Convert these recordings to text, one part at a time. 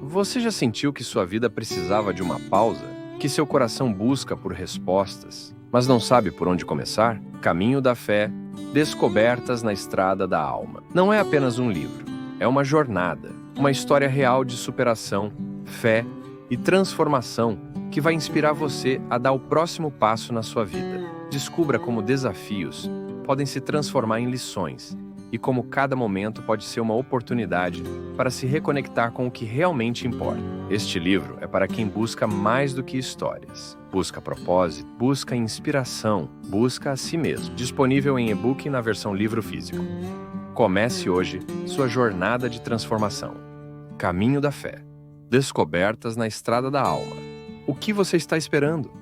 Você já sentiu que sua vida precisava de uma pausa? Que seu coração busca por respostas, mas não sabe por onde começar? Caminho da Fé, Descobertas na Estrada da Alma. Não é apenas um livro, é uma jornada, uma história real de superação, fé e transformação que vai inspirar você a dar o próximo passo na sua vida. Descubra como desafios podem se transformar em lições e como cada momento pode ser uma oportunidade para se reconectar com o que realmente importa. Este livro é para quem busca mais do que histórias. Busca propósito, busca inspiração, busca a si mesmo. Disponível em e-book e na versão livro físico. Comece hoje sua jornada de transformação. Caminho da Fé. Descobertas na Estrada da Alma. O que você está esperando?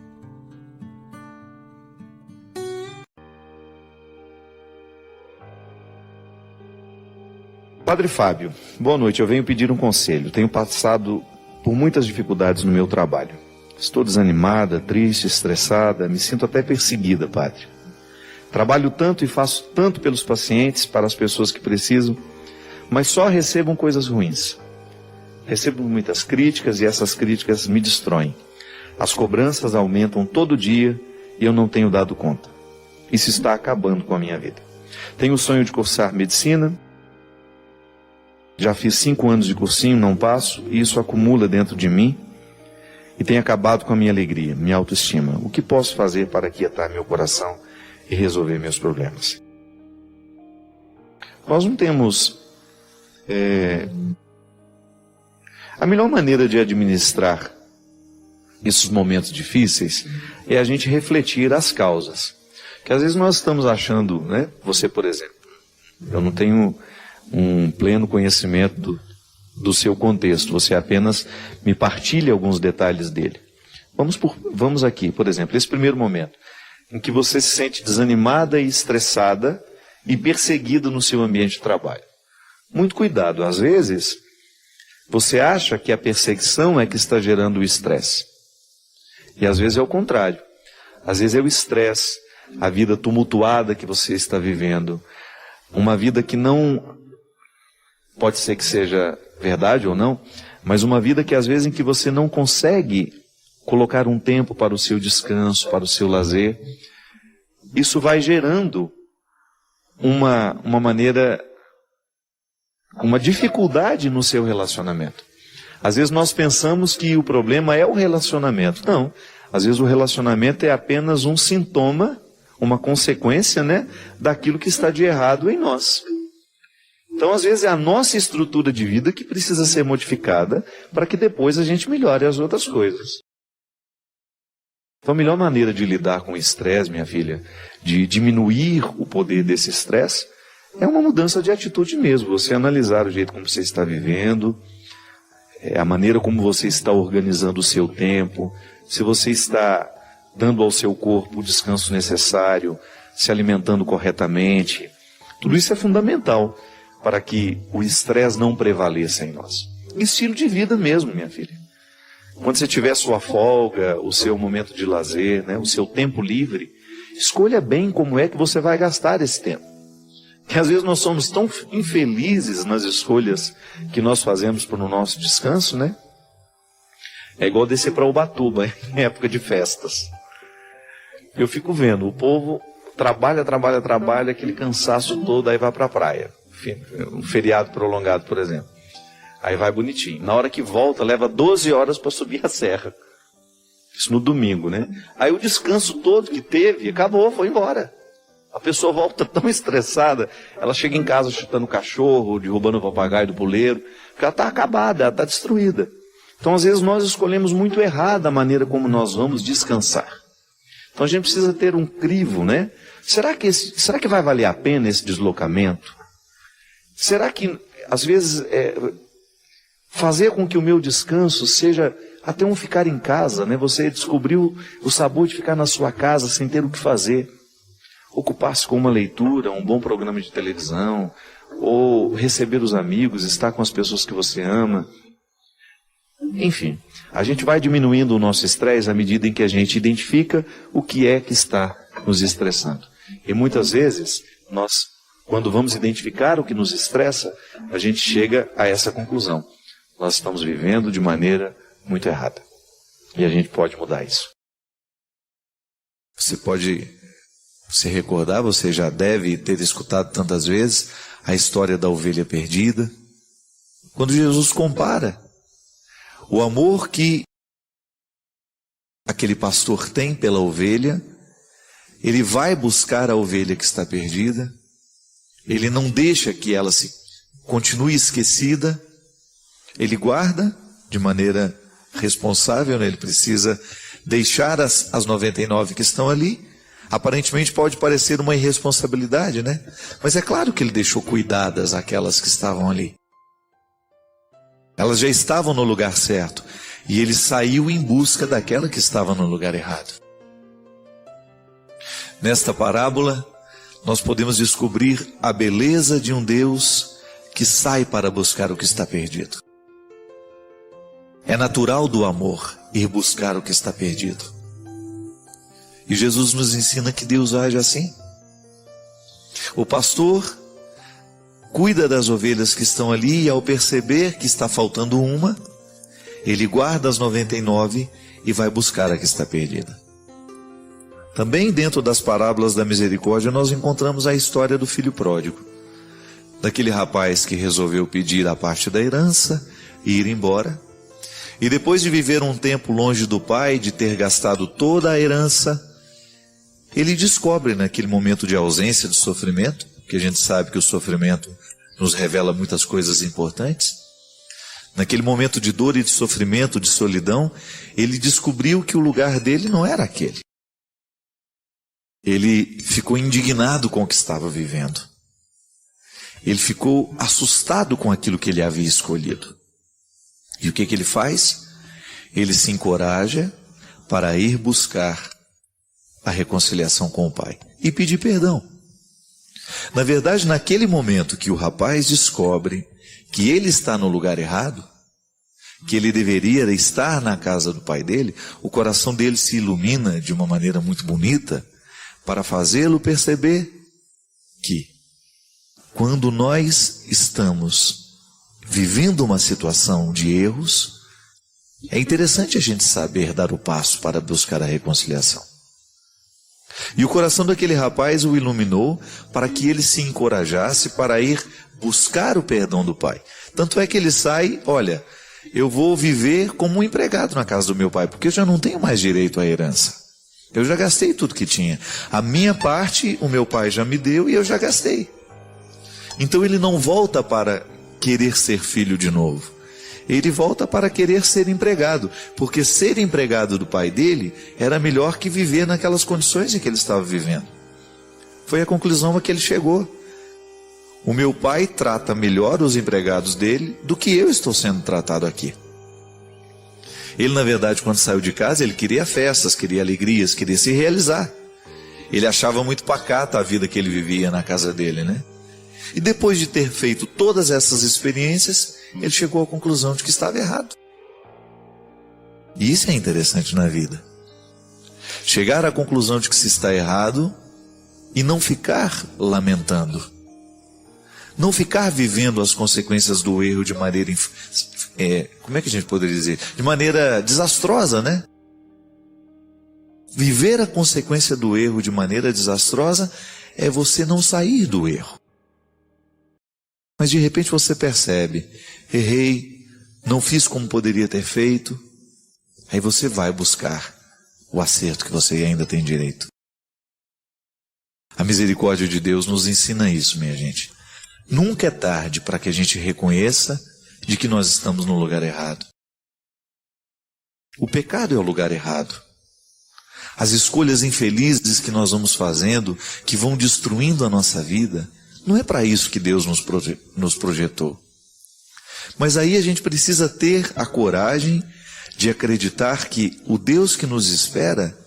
Padre Fábio, boa noite. Eu venho pedir um conselho. Tenho passado por muitas dificuldades no meu trabalho. Estou desanimada, triste, estressada, me sinto até perseguida, padre. Trabalho tanto e faço tanto pelos pacientes, para as pessoas que precisam, mas só recebo coisas ruins. Recebo muitas críticas e essas críticas me destroem. As cobranças aumentam todo dia e eu não tenho dado conta. Isso está acabando com a minha vida. Tenho o sonho de cursar medicina. Já fiz 5 anos de cursinho, não passo, e isso acumula dentro de mim e tem acabado com a minha alegria, minha autoestima. O que posso fazer para aquietar meu coração e resolver meus problemas? Nós não temos... A melhor maneira de administrar esses momentos difíceis é a gente refletir as causas. Que às vezes nós estamos achando, né? Você, por exemplo, eu não tenho um pleno conhecimento do seu contexto, você apenas me partilha alguns detalhes dele. Vamos aqui, por exemplo, esse primeiro momento, em que você se sente desanimada e estressada e perseguida no seu ambiente de trabalho. Muito cuidado, às vezes você acha que a perseguição é que está gerando o estresse. E às vezes é o contrário. Às vezes é o estresse, a vida tumultuada que você está vivendo, uma vida que não... Pode ser que seja verdade ou não, mas uma vida que às vezes em que você não consegue colocar um tempo para o seu descanso, para o seu lazer, isso vai gerando uma dificuldade no seu relacionamento. Às vezes nós pensamos que o problema é o relacionamento. Não, às vezes o relacionamento é apenas um sintoma, uma consequência, né, daquilo que está de errado em nós. Então, às vezes, é a nossa estrutura de vida que precisa ser modificada para que depois a gente melhore as outras coisas. Então, a melhor maneira de lidar com o estresse, minha filha, de diminuir o poder desse estresse, é uma mudança de atitude mesmo. Você analisar o jeito como você está vivendo, a maneira como você está organizando o seu tempo, se você está dando ao seu corpo o descanso necessário, se alimentando corretamente. Tudo isso é fundamental para que o estresse não prevaleça em nós. Estilo de vida mesmo, minha filha. Quando você tiver sua folga, o seu momento de lazer, né, o seu tempo livre, escolha bem como é que você vai gastar esse tempo. Porque às vezes nós somos tão infelizes nas escolhas que nós fazemos para o nosso descanso, né? É igual descer para Ubatuba, em época de festas. Eu fico vendo, o povo trabalha, aquele cansaço todo, aí vai para a praia. Um feriado prolongado, por exemplo. Aí vai bonitinho. Na hora que volta, leva 12 horas para subir a serra. Isso no domingo, né? Aí o descanso todo que teve, acabou, foi embora. A pessoa volta tão estressada, ela chega em casa chutando o cachorro, derrubando o papagaio do puleiro, porque ela está acabada, ela está destruída. Então, às vezes, nós escolhemos muito errado a maneira como nós vamos descansar. Então, a gente precisa ter um crivo, né? Será que vai valer a pena esse deslocamento? Será que, às vezes, fazer com que o meu descanso seja até um ficar em casa, né? Você descobriu o sabor de ficar na sua casa sem ter o que fazer. Ocupar-se com uma leitura, um bom programa de televisão, ou receber os amigos, estar com as pessoas que você ama. Enfim, a gente vai diminuindo o nosso estresse à medida em que a gente identifica o que é que está nos estressando. E muitas vezes, quando vamos identificar o que nos estressa, a gente chega a essa conclusão. Nós estamos vivendo de maneira muito errada. E a gente pode mudar isso. Você pode se recordar, você já deve ter escutado tantas vezes a história da ovelha perdida. Quando Jesus compara o amor que aquele pastor tem pela ovelha, ele vai buscar a ovelha que está perdida, ele não deixa que ela se continue esquecida, ele guarda de maneira responsável, né? Ele precisa deixar as 99 que estão ali. Aparentemente pode parecer uma irresponsabilidade, né? Mas é claro que ele deixou cuidadas aquelas que estavam ali. Elas já estavam no lugar certo, e ele saiu em busca daquela que estava no lugar errado. Nesta parábola, nós podemos descobrir a beleza de um Deus que sai para buscar o que está perdido. É natural do amor ir buscar o que está perdido. E Jesus nos ensina que Deus age assim. O pastor cuida das ovelhas que estão ali e ao perceber que está faltando uma, ele guarda as 99 e vai buscar a que está perdida. Também dentro das parábolas da misericórdia nós encontramos a história do filho pródigo. Daquele rapaz que resolveu pedir a parte da herança e ir embora. E depois de viver um tempo longe do pai, de ter gastado toda a herança, ele descobre naquele momento de ausência, de sofrimento, que a gente sabe que o sofrimento nos revela muitas coisas importantes. Naquele momento de dor e de sofrimento, de solidão, ele descobriu que o lugar dele não era aquele. Ele ficou indignado com o que estava vivendo. Ele ficou assustado com aquilo que ele havia escolhido. E o que ele faz? Ele se encoraja para ir buscar a reconciliação com o pai e pedir perdão. Na verdade, naquele momento que o rapaz descobre que ele está no lugar errado, que ele deveria estar na casa do pai dele, o coração dele se ilumina de uma maneira muito bonita para fazê-lo perceber que quando nós estamos vivendo uma situação de erros, é interessante a gente saber dar o passo para buscar a reconciliação. E o coração daquele rapaz o iluminou para que ele se encorajasse para ir buscar o perdão do pai. Tanto é que ele sai, olha, eu vou viver como um empregado na casa do meu pai, porque eu já não tenho mais direito à herança. Eu já gastei tudo que tinha. A minha parte, o meu pai já me deu e eu já gastei. Então ele não volta para querer ser filho de novo. Ele volta para querer ser empregado, porque ser empregado do pai dele era melhor que viver naquelas condições em que ele estava vivendo. Foi a conclusão a que ele chegou. O meu pai trata melhor os empregados dele do que eu estou sendo tratado aqui. Ele, na verdade, quando saiu de casa, ele queria festas, queria alegrias, queria se realizar. Ele achava muito pacata a vida que ele vivia na casa dele, né? E depois de ter feito todas essas experiências, ele chegou à conclusão de que estava errado. E isso é interessante na vida. Chegar à conclusão de que se está errado e não ficar lamentando. Não ficar vivendo as consequências do erro de maneira, como é que a gente poderia dizer? De maneira desastrosa, né? Viver a consequência do erro de maneira desastrosa é você não sair do erro. Mas de repente você percebe, errei, não fiz como poderia ter feito. Aí você vai buscar o acerto que você ainda tem direito. A misericórdia de Deus nos ensina isso, minha gente. Nunca é tarde para que a gente reconheça de que nós estamos no lugar errado. O pecado é o lugar errado. As escolhas infelizes que nós vamos fazendo, que vão destruindo a nossa vida, não é para isso que Deus nos projetou. Mas aí a gente precisa ter a coragem de acreditar que o Deus que nos espera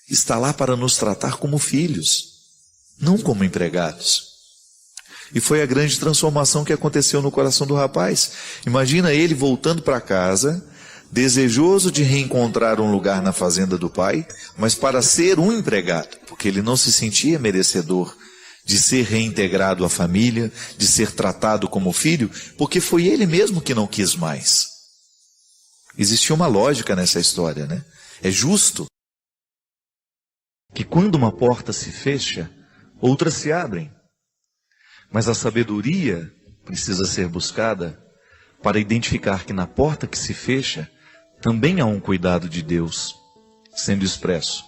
está lá para nos tratar como filhos, não como empregados. E foi a grande transformação que aconteceu no coração do rapaz. Imagina ele voltando para casa, desejoso de reencontrar um lugar na fazenda do pai, mas para ser um empregado, porque ele não se sentia merecedor de ser reintegrado à família, de ser tratado como filho, porque foi ele mesmo que não quis mais. Existia uma lógica nessa história, né? É justo que quando uma porta se fecha, outras se abrem. Mas a sabedoria precisa ser buscada para identificar que na porta que se fecha, também há um cuidado de Deus sendo expresso.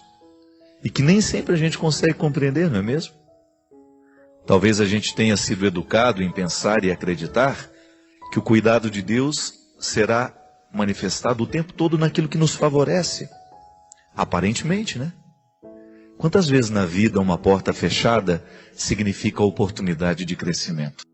E que nem sempre a gente consegue compreender, não é mesmo? Talvez a gente tenha sido educado em pensar e acreditar que o cuidado de Deus será manifestado o tempo todo naquilo que nos favorece. Aparentemente, né? Quantas vezes na vida uma porta fechada significa oportunidade de crescimento?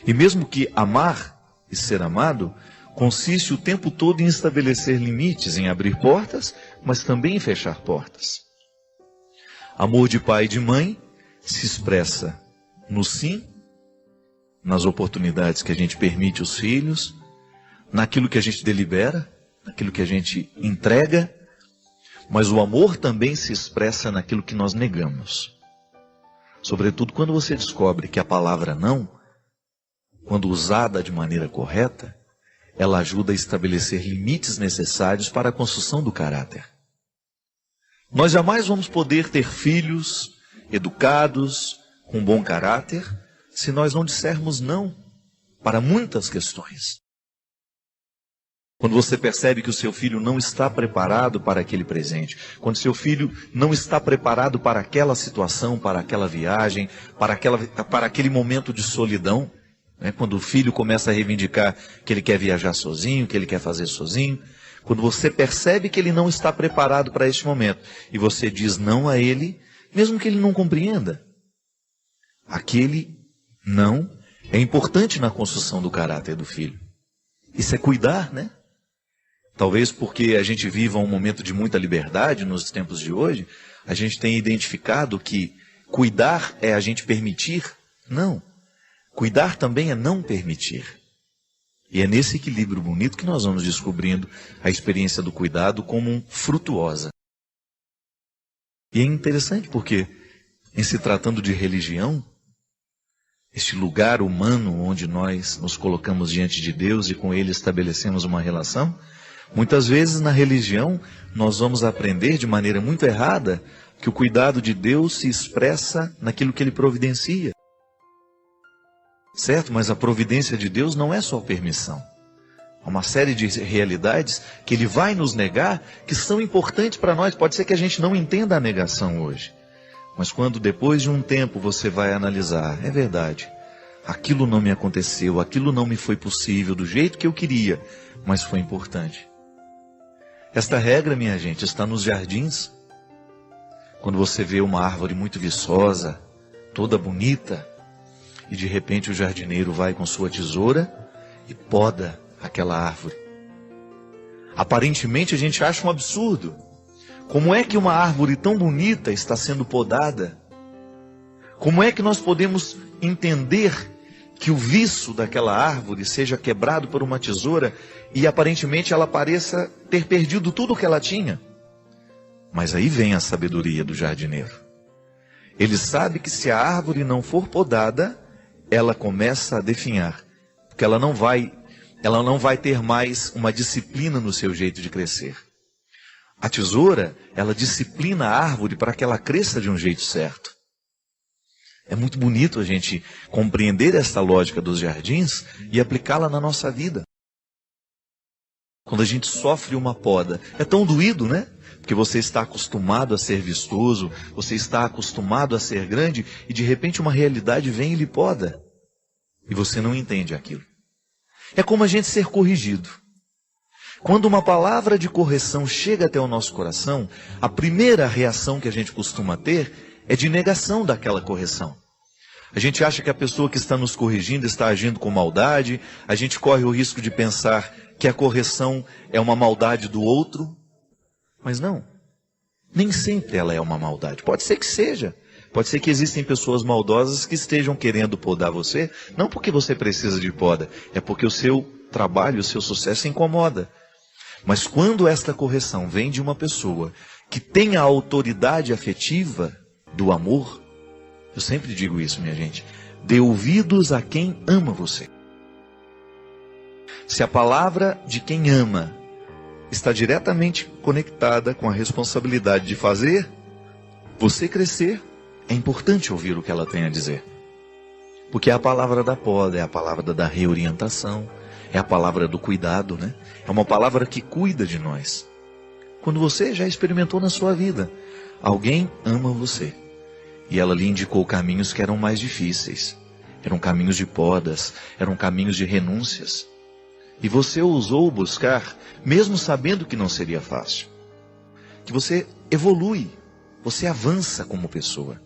E mesmo que amar e ser amado consiste o tempo todo em estabelecer limites, em abrir portas, mas também em fechar portas. Amor de pai e de mãe se expressa no sim, nas oportunidades que a gente permite aos filhos, naquilo que a gente delibera, naquilo que a gente entrega, mas o amor também se expressa naquilo que nós negamos. Sobretudo quando você descobre que a palavra não, quando usada de maneira correta, ela ajuda a estabelecer limites necessários para a construção do caráter. Nós jamais vamos poder ter filhos educados, com bom caráter, se nós não dissermos não para muitas questões. Quando você percebe que o seu filho não está preparado para aquele presente, quando seu filho não está preparado para aquela situação, para aquela viagem, para aquele momento de solidão, né? Quando o filho começa a reivindicar que ele quer viajar sozinho, que ele quer fazer sozinho, quando você percebe que ele não está preparado para este momento, e você diz não a ele, mesmo que ele não compreenda, aquele não é importante na construção do caráter do filho. Isso é cuidar, né? Talvez porque a gente viva um momento de muita liberdade nos tempos de hoje, a gente tem identificado que cuidar é a gente permitir. Não. Cuidar também é não permitir. E é nesse equilíbrio bonito que nós vamos descobrindo a experiência do cuidado como frutuosa. E é interessante porque, em se tratando de religião, este lugar humano onde nós nos colocamos diante de Deus e com Ele estabelecemos uma relação, muitas vezes na religião nós vamos aprender de maneira muito errada que o cuidado de Deus se expressa naquilo que Ele providencia. Certo? Mas a providência de Deus não é só permissão. Há uma série de realidades que Ele vai nos negar que são importantes para nós. Pode ser que a gente não entenda a negação hoje. Mas quando depois de um tempo você vai analisar, é verdade, aquilo não me aconteceu, aquilo não me foi possível do jeito que eu queria, mas foi importante. Esta regra, minha gente, está nos jardins. Quando você vê uma árvore muito viçosa, toda bonita, e de repente o jardineiro vai com sua tesoura e poda aquela árvore. Aparentemente a gente acha um absurdo. Como é que uma árvore tão bonita está sendo podada? Como é que nós podemos entender que o viço daquela árvore seja quebrado por uma tesoura e aparentemente ela pareça ter perdido tudo o que ela tinha? Mas aí vem a sabedoria do jardineiro. Ele sabe que se a árvore não for podada, ela começa a definhar, porque ela não vai ter mais uma disciplina no seu jeito de crescer. A tesoura, ela disciplina a árvore para que ela cresça de um jeito certo. É muito bonito a gente compreender esta lógica dos jardins e aplicá-la na nossa vida. Quando a gente sofre uma poda, é tão doído, né? Porque você está acostumado a ser vistoso, você está acostumado a ser grande, e de repente uma realidade vem e lhe poda. E você não entende aquilo. É como a gente ser corrigido. Quando uma palavra de correção chega até o nosso coração, a primeira reação que a gente costuma ter é de negação daquela correção. A gente acha que a pessoa que está nos corrigindo está agindo com maldade, a gente corre o risco de pensar que a correção é uma maldade do outro, mas não. Nem sempre ela é uma maldade. Pode ser que seja. Pode ser que existem pessoas maldosas que estejam querendo podar você, não porque você precisa de poda, é porque o seu trabalho, o seu sucesso incomoda. Mas quando esta correção vem de uma pessoa que tem a autoridade afetiva do amor, Eu sempre digo isso, minha gente. Dê ouvidos a quem ama você. Se a palavra de quem ama está diretamente conectada com a responsabilidade de fazer você crescer, é importante ouvir o que ela tem a dizer. Porque é a palavra da poda, é a palavra da reorientação, é a palavra do cuidado, né? É uma palavra que cuida de nós. Quando você já experimentou na sua vida, alguém ama você. E ela lhe indicou caminhos que eram mais difíceis. Eram caminhos de podas, eram caminhos de renúncias. E você ousou buscar, mesmo sabendo que não seria fácil. Que você evolui, você avança como pessoa.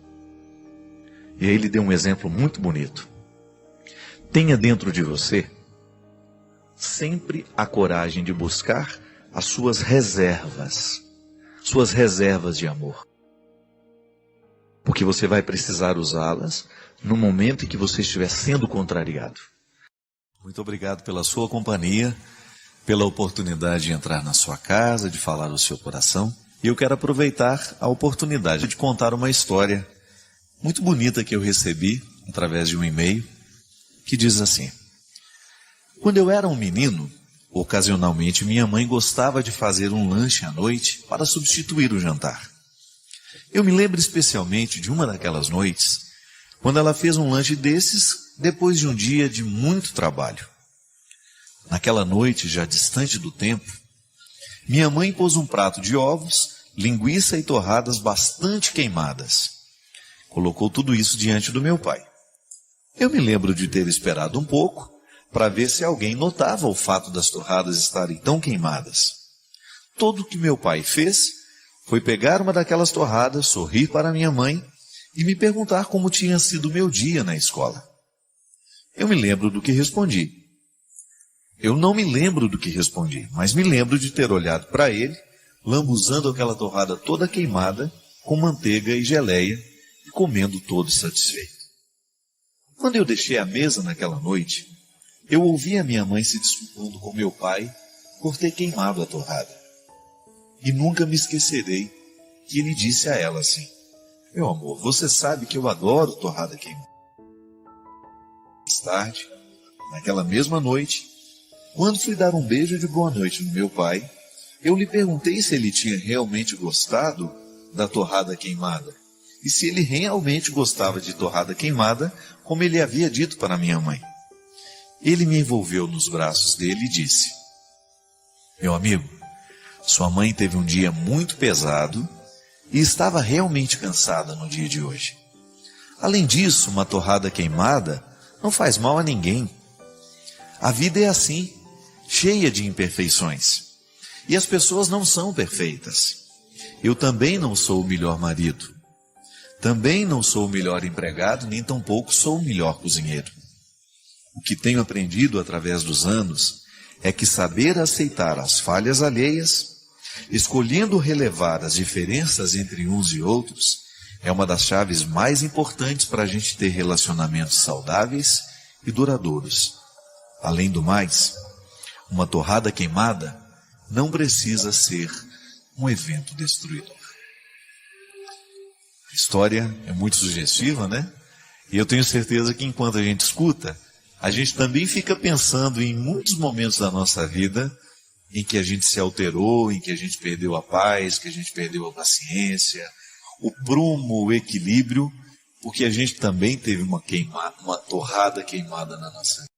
E aí ele deu um exemplo muito bonito. Tenha dentro de você sempre a coragem de buscar as suas reservas de amor. Porque você vai precisar usá-las no momento em que você estiver sendo contrariado. Muito obrigado pela sua companhia, pela oportunidade de entrar na sua casa, de falar o seu coração. E eu quero aproveitar a oportunidade de contar uma história muito bonita que eu recebi através de um e-mail, que diz assim: quando eu era um menino, ocasionalmente minha mãe gostava de fazer um lanche à noite para substituir o jantar. Eu me lembro especialmente de uma daquelas noites, quando ela fez um lanche desses depois de um dia de muito trabalho. Naquela noite, já distante do tempo, minha mãe pôs um prato de ovos, linguiça e torradas bastante queimadas. Colocou tudo isso diante do meu pai. Eu me lembro de ter esperado um pouco para ver se alguém notava o fato das torradas estarem tão queimadas. Tudo o que meu pai fez foi pegar uma daquelas torradas, sorrir para minha mãe e me perguntar como tinha sido o meu dia na escola. Eu me lembro do que respondi. Eu não me lembro do que respondi, mas me lembro de ter olhado para ele, lambuzando aquela torrada toda queimada, com manteiga e geleia, e comendo todo satisfeito. Quando eu deixei a mesa naquela noite, eu ouvi a minha mãe se desculpando com meu pai por ter queimado a torrada. E nunca me esquecerei que ele disse a ela assim: meu amor, você sabe que eu adoro torrada queimada. Mais tarde, naquela mesma noite, quando fui dar um beijo de boa noite no meu pai, eu lhe perguntei se ele tinha realmente gostado da torrada queimada e se ele realmente gostava de torrada queimada, como ele havia dito para minha mãe. Ele me envolveu nos braços dele e disse: meu amigo, sua mãe teve um dia muito pesado e estava realmente cansada no dia de hoje. Além disso, uma torrada queimada não faz mal a ninguém. A vida é assim, cheia de imperfeições. E as pessoas não são perfeitas. Eu também não sou o melhor marido. Também não sou o melhor empregado, nem tampouco sou o melhor cozinheiro. O que tenho aprendido através dos anos é que saber aceitar as falhas alheias, escolhendo relevar as diferenças entre uns e outros, é uma das chaves mais importantes para a gente ter relacionamentos saudáveis e duradouros. Além do mais, uma torrada queimada não precisa ser um evento destruidor. A história é muito sugestiva, né? E eu tenho certeza que enquanto a gente escuta, a gente também fica pensando em muitos momentos da nossa vida em que a gente se alterou, em que a gente perdeu a paz, que a gente perdeu a paciência, o prumo, o equilíbrio, porque a gente também teve uma torrada queimada na nossa vida.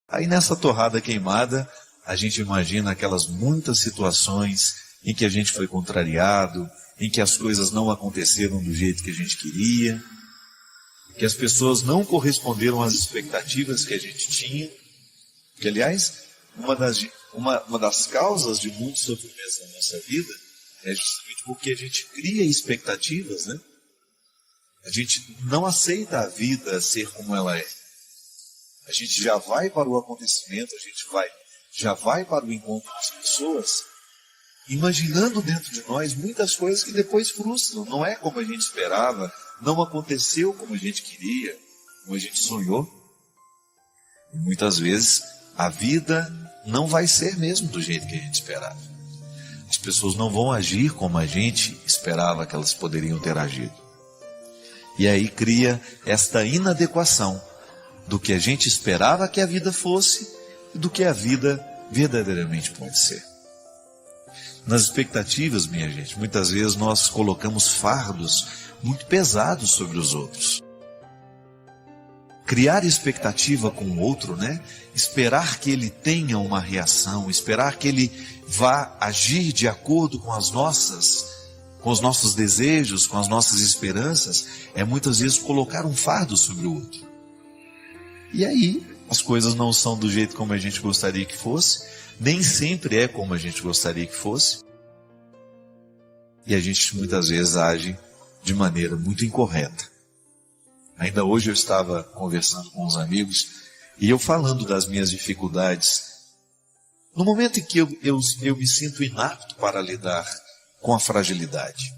Aí nessa torrada queimada, a gente imagina aquelas muitas situações em que a gente foi contrariado, em que as coisas não aconteceram do jeito que a gente queria, que as pessoas não corresponderam às expectativas que a gente tinha, que aliás, uma das causas de muitos sofrimentos na nossa vida é justamente porque a gente cria expectativas, né? A gente não aceita a vida ser como ela é. A gente já vai para o acontecimento, já vai para o encontro com as pessoas, imaginando dentro de nós muitas coisas que depois frustram. Não é como a gente esperava, não aconteceu como a gente queria, como a gente sonhou. E muitas vezes a vida não vai ser mesmo do jeito que a gente esperava. As pessoas não vão agir como a gente esperava que elas poderiam ter agido. E aí cria esta inadequação do que a gente esperava que a vida fosse e do que a vida verdadeiramente pode ser. Nas expectativas, minha gente, muitas vezes nós colocamos fardos muito pesados sobre os outros. Criar expectativa com o outro, né? Esperar que ele tenha uma reação, esperar que ele vá agir de acordo com os nossos desejos, com as nossas esperanças, é muitas vezes colocar um fardo sobre o outro. E aí, as coisas não são do jeito como a gente gostaria que fosse, nem sempre é como a gente gostaria que fosse, e a gente muitas vezes age de maneira muito incorreta. Ainda hoje eu estava conversando com uns amigos, e eu falando das minhas dificuldades, no momento em que eu me sinto inapto para lidar com a fragilidade.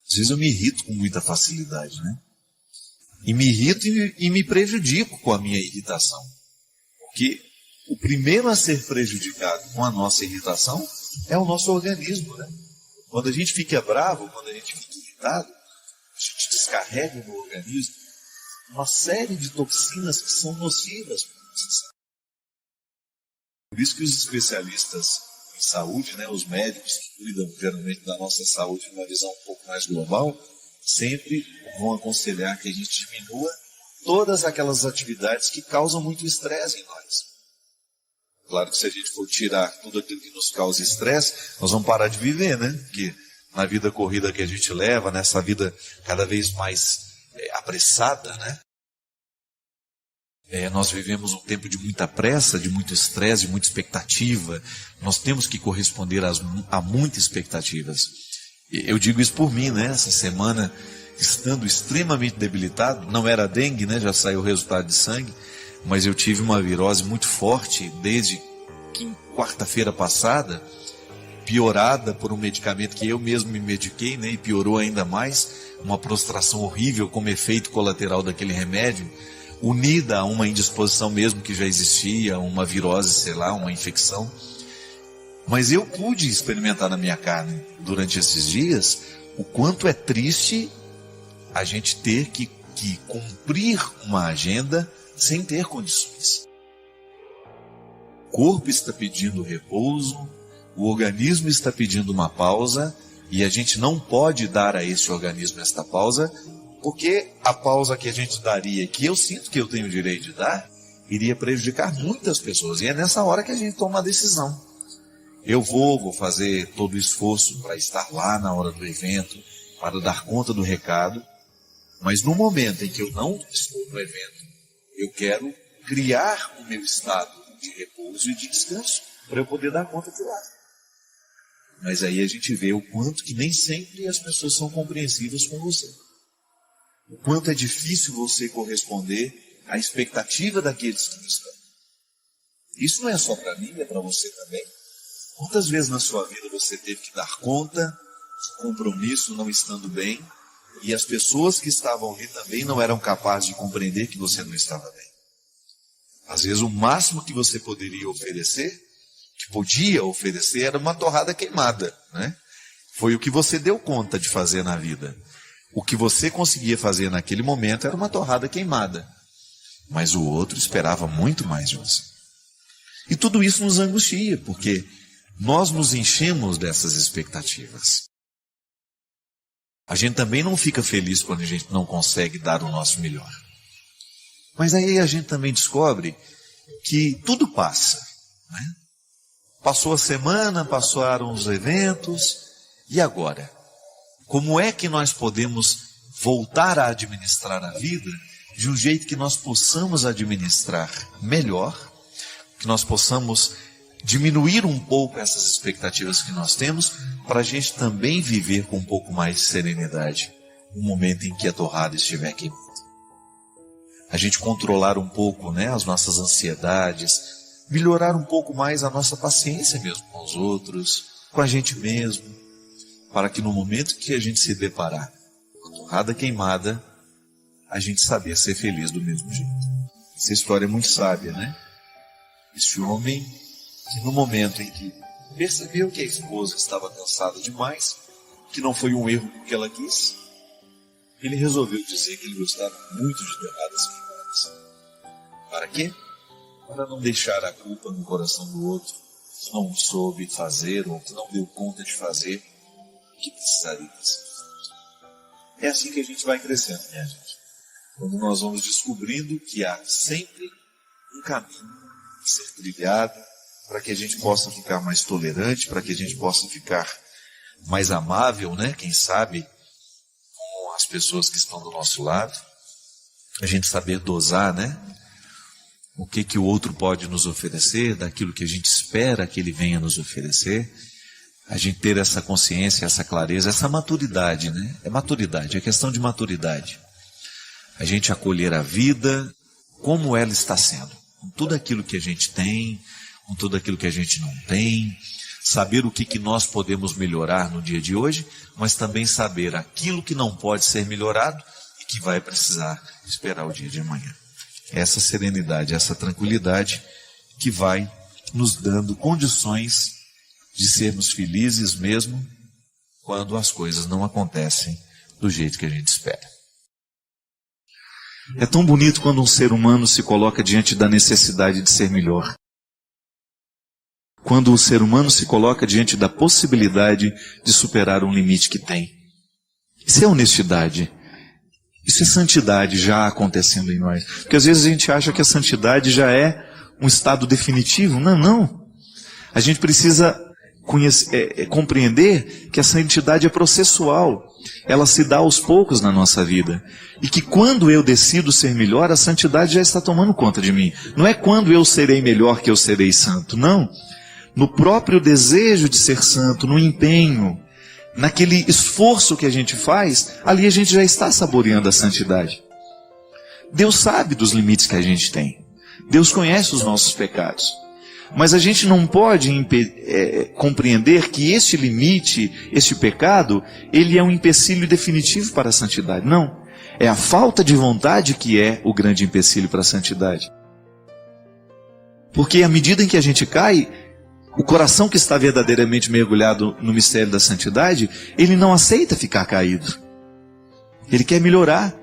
Às vezes eu me irrito com muita facilidade, né? E me irrito e me prejudico com a minha irritação. Porque o primeiro a ser prejudicado com a nossa irritação é o nosso organismo, né? Quando a gente fica bravo, quando a gente fica irritado, a gente descarrega no organismo uma série de toxinas que são nocivas para a nossa saúde. Por isso que os especialistas em saúde, né, os médicos que cuidam geralmente da nossa saúde de uma visão um pouco mais global, sempre vão aconselhar que a gente diminua todas aquelas atividades que causam muito estresse em nós. Claro que se a gente for tirar tudo aquilo que nos causa estresse, nós vamos parar de viver, né? Porque na vida corrida que a gente leva, nessa vida cada vez mais apressada, né? Nós vivemos um tempo de muita pressa, de muito estresse, de muita expectativa. Nós temos que corresponder a muitas expectativas. Eu digo isso por mim, né? Essa semana, estando extremamente debilitado, não era dengue, né? Já saiu o resultado de sangue, mas eu tive uma virose muito forte desde quarta-feira passada, piorada por um medicamento que eu mesmo me mediquei, né? E piorou ainda mais, uma prostração horrível como efeito colateral daquele remédio, unida a uma indisposição mesmo que já existia, uma virose, sei lá, uma infecção. Mas eu pude experimentar na minha carne, durante esses dias, o quanto é triste a gente ter que cumprir uma agenda sem ter condições. O corpo está pedindo repouso, o organismo está pedindo uma pausa, e a gente não pode dar a esse organismo esta pausa, porque a pausa que a gente daria, que eu sinto que eu tenho o direito de dar, iria prejudicar muitas pessoas. E é nessa hora que a gente toma a decisão. Eu vou fazer todo o esforço para estar lá na hora do evento, para dar conta do recado, mas no momento em que eu não estou no evento, eu quero criar o meu estado de repouso e de descanso, para eu poder dar conta de lá. Mas aí a gente vê o quanto que nem sempre as pessoas são compreensivas com você. O quanto é difícil você corresponder à expectativa daqueles que estão. Isso não é só para mim, é para você também. Quantas vezes na sua vida você teve que dar conta de compromisso não estando bem, e as pessoas que estavam ali também não eram capazes de compreender que você não estava bem? Às vezes o máximo que você podia oferecer era uma torrada queimada, né? Foi o que você deu conta de fazer na vida. O que você conseguia fazer naquele momento era uma torrada queimada. Mas o outro esperava muito mais de você. E tudo isso nos angustia, porque nós nos enchemos dessas expectativas. A gente também não fica feliz quando a gente não consegue dar o nosso melhor. Mas aí a gente também descobre que tudo passa, né? Passou a semana, passaram os eventos, e agora? Como é que nós podemos voltar a administrar a vida de um jeito que nós possamos administrar melhor, que nós possamos diminuir um pouco essas expectativas que nós temos, para a gente também viver com um pouco mais de serenidade no momento em que a torrada estiver queimando. A gente controlar um pouco, né, as nossas ansiedades, melhorar um pouco mais a nossa paciência mesmo com os outros, com a gente mesmo, para que no momento que a gente se deparar com a torrada queimada, a gente saber ser feliz do mesmo jeito. Essa história é muito sábia, né? Esse homem que no momento em que percebeu que a esposa estava cansada demais, que não foi um erro porque ela quis, ele resolveu dizer que ele gostava muito de torradas queimadas. Para quê? Para não deixar a culpa no coração do outro, que não soube fazer ou que não deu conta de fazer o que precisaria fazer. É assim que a gente vai crescendo, né, gente? Quando nós vamos descobrindo que há sempre um caminho a ser trilhado para que a gente possa ficar mais tolerante, para que a gente possa ficar mais amável, né? Quem sabe, com as pessoas que estão do nosso lado. A gente saber dosar, né? O que o outro pode nos oferecer, daquilo que a gente espera que ele venha nos oferecer. A gente ter essa consciência, essa clareza, essa maturidade, né? É maturidade, é questão de maturidade. A gente acolher a vida como ela está sendo, com tudo aquilo que a gente tem, com tudo aquilo que a gente não tem, saber o que nós podemos melhorar no dia de hoje, mas também saber aquilo que não pode ser melhorado e que vai precisar esperar o dia de amanhã. Essa serenidade, essa tranquilidade que vai nos dando condições de sermos felizes mesmo quando as coisas não acontecem do jeito que a gente espera. É tão bonito quando um ser humano se coloca diante da necessidade de ser melhor. Quando o ser humano se coloca diante da possibilidade de superar um limite que tem. Isso é honestidade. Isso é santidade já acontecendo em nós. Porque às vezes a gente acha que a santidade já é um estado definitivo. Não, não. A gente precisa compreender que a santidade é processual. Ela se dá aos poucos na nossa vida. E que quando eu decido ser melhor, a santidade já está tomando conta de mim. Não é quando eu serei melhor que eu serei santo. Não. No próprio desejo de ser santo, no empenho, naquele esforço que a gente faz, ali a gente já está saboreando a santidade. Deus sabe dos limites que a gente tem. Deus conhece os nossos pecados. Mas a gente não pode compreender que este limite, este pecado, ele é um empecilho definitivo para a santidade. Não. É a falta de vontade que é o grande empecilho para a santidade. Porque à medida em que a gente cai, o coração que está verdadeiramente mergulhado no mistério da santidade, ele não aceita ficar caído. Ele quer melhorar.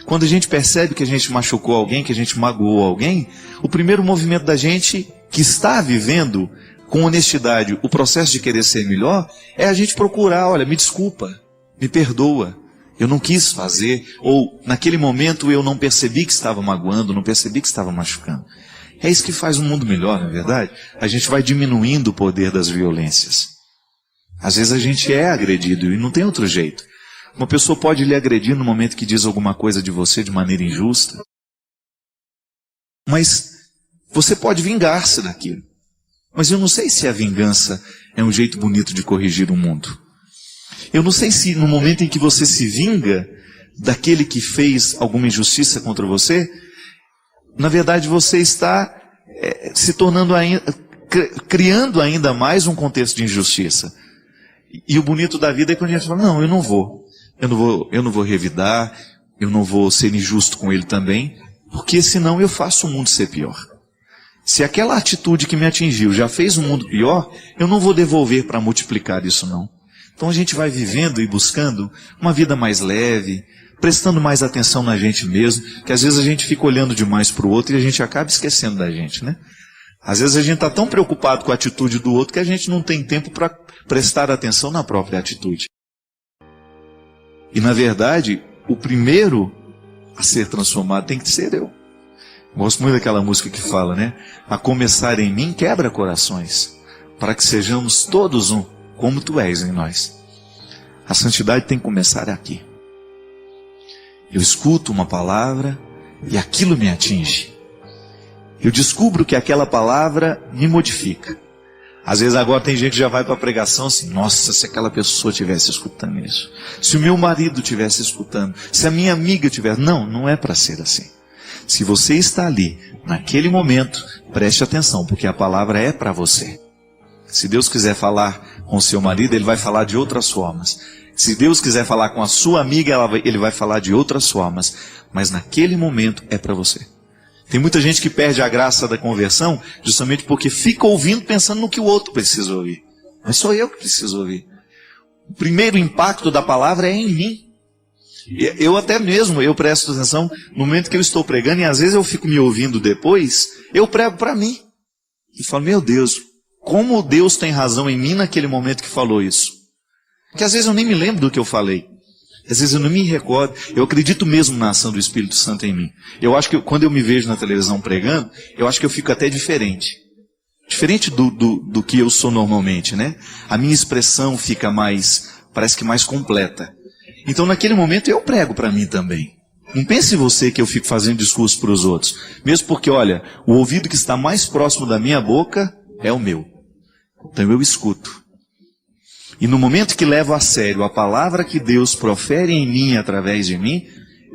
Quando a gente percebe que a gente machucou alguém, que a gente magoou alguém, o primeiro movimento da gente que está vivendo com honestidade o processo de querer ser melhor, é a gente procurar, olha, me desculpa, me perdoa, eu não quis fazer, ou naquele momento eu não percebi que estava magoando, não percebi que estava machucando. É isso que faz um mundo melhor, não é verdade? A gente vai diminuindo o poder das violências. Às vezes a gente é agredido e não tem outro jeito. Uma pessoa pode lhe agredir no momento que diz alguma coisa de você de maneira injusta. Mas você pode vingar-se daquilo. Mas eu não sei se a vingança é um jeito bonito de corrigir o mundo. Eu não sei se no momento em que você se vinga daquele que fez alguma injustiça contra você, na verdade você está se tornando criando ainda mais um contexto de injustiça. E o bonito da vida é quando a gente fala, não, eu não vou revidar, eu não vou ser injusto com ele também, porque senão eu faço o mundo ser pior. Se aquela atitude que me atingiu já fez o mundo pior, eu não vou devolver para multiplicar isso não. Então a gente vai vivendo e buscando uma vida mais leve, prestando mais atenção na gente mesmo, que às vezes a gente fica olhando demais para o outro e a gente acaba esquecendo da gente, né? Às vezes a gente está tão preocupado com a atitude do outro que a gente não tem tempo para prestar atenção na própria atitude. E na verdade, o primeiro a ser transformado tem que ser eu. Gosto muito daquela música que fala, né? A começar em mim quebra corações, para que sejamos todos um, como tu és em nós. A santidade tem que começar aqui. Eu escuto uma palavra e aquilo me atinge. Eu descubro que aquela palavra me modifica. Às vezes agora tem gente que já vai para a pregação assim, nossa, se aquela pessoa estivesse escutando isso. Se o meu marido estivesse escutando. Se a minha amiga estivesse. Não, não é para ser assim. Se você está ali, naquele momento, preste atenção, porque a palavra é para você. Se Deus quiser falar com o seu marido, Ele vai falar de outras formas. Se Deus quiser falar com a sua amiga, Ele vai falar de outras formas. Mas naquele momento é para você. Tem muita gente que perde a graça da conversão justamente porque fica ouvindo pensando no que o outro precisa ouvir. Mas sou eu que preciso ouvir. O primeiro impacto da palavra é em mim. Eu até mesmo, eu presto atenção no momento que eu estou pregando, e às vezes eu fico me ouvindo depois, eu prego para mim. E falo, meu Deus, como Deus tem razão em mim naquele momento que falou isso. Que às vezes eu nem me lembro do que eu falei. Às vezes eu não me recordo. Eu acredito mesmo na ação do Espírito Santo em mim. Eu acho que quando eu me vejo na televisão pregando, eu acho que eu fico até diferente. Diferente do que eu sou normalmente, né? A minha expressão fica parece que mais completa. Então naquele momento eu prego para mim também. Não pense você que eu fico fazendo discurso para os outros. Mesmo porque, olha, o ouvido que está mais próximo da minha boca é o meu. Então eu escuto. E no momento que levo a sério a palavra que Deus profere em mim através de mim,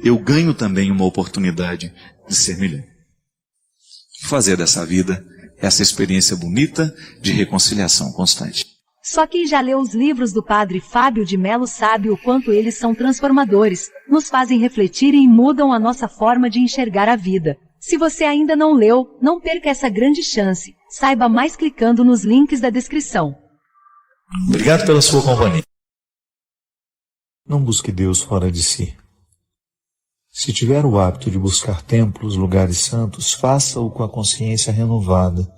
eu ganho também uma oportunidade de ser melhor. Fazer dessa vida essa experiência bonita de reconciliação constante. Só quem já leu os livros do Padre Fábio de Mello sabe o quanto eles são transformadores, nos fazem refletir e mudam a nossa forma de enxergar a vida. Se você ainda não leu, não perca essa grande chance. Saiba mais clicando nos links da descrição. Obrigado pela sua companhia. Não busque Deus fora de si. Se tiver o hábito de buscar templos, lugares santos, faça-o com a consciência renovada,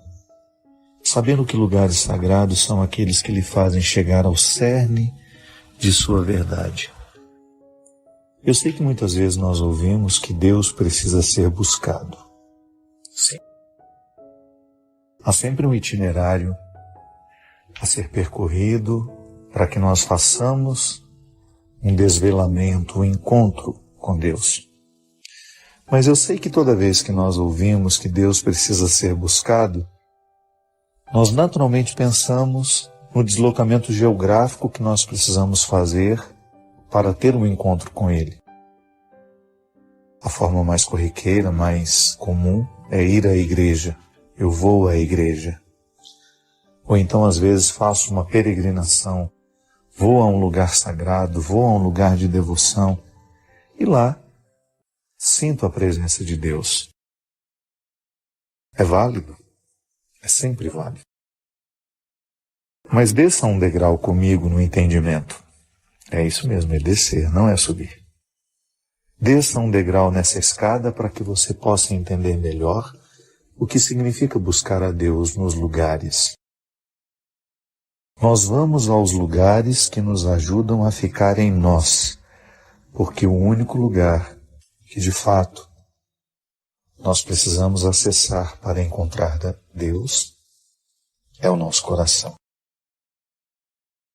sabendo que lugares sagrados são aqueles que lhe fazem chegar ao cerne de sua verdade. Eu sei que muitas vezes nós ouvimos que Deus precisa ser buscado. Sim. Há sempre um itinerário a ser percorrido para que nós façamos um desvelamento, um encontro com Deus. Mas eu sei que toda vez que nós ouvimos que Deus precisa ser buscado, nós naturalmente pensamos no deslocamento geográfico que nós precisamos fazer para ter um encontro com Ele. A forma mais corriqueira, mais comum, é ir à igreja. Eu vou à igreja. Ou então, às vezes, faço uma peregrinação, vou a um lugar sagrado, vou a um lugar de devoção, e lá sinto a presença de Deus. É válido? É sempre válido. Mas desça um degrau comigo no entendimento. É isso mesmo, é descer, não é subir. Desça um degrau nessa escada para que você possa entender melhor o que significa buscar a Deus nos lugares. Nós vamos aos lugares que nos ajudam a ficar em nós, porque o único lugar que, de fato, nós precisamos acessar para encontrar Deus é o nosso coração,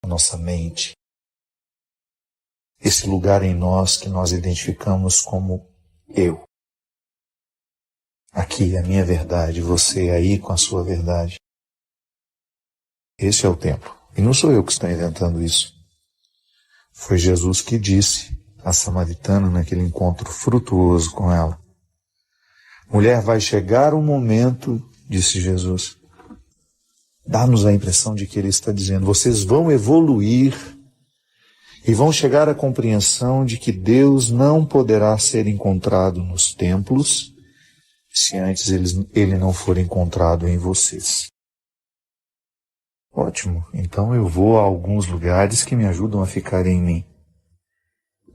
a nossa mente. Esse lugar em nós que nós identificamos como eu. Aqui a minha verdade, você aí com a sua verdade. Esse é o templo. E não sou eu que estou inventando isso. Foi Jesus que disse à samaritana naquele encontro frutuoso com ela. Mulher, vai chegar um momento, disse Jesus. Dá-nos a impressão de que ele está dizendo, vocês vão evoluir e vão chegar à compreensão de que Deus não poderá ser encontrado nos templos se antes ele não for encontrado em vocês. Ótimo, então eu vou a alguns lugares que me ajudam a ficar em mim.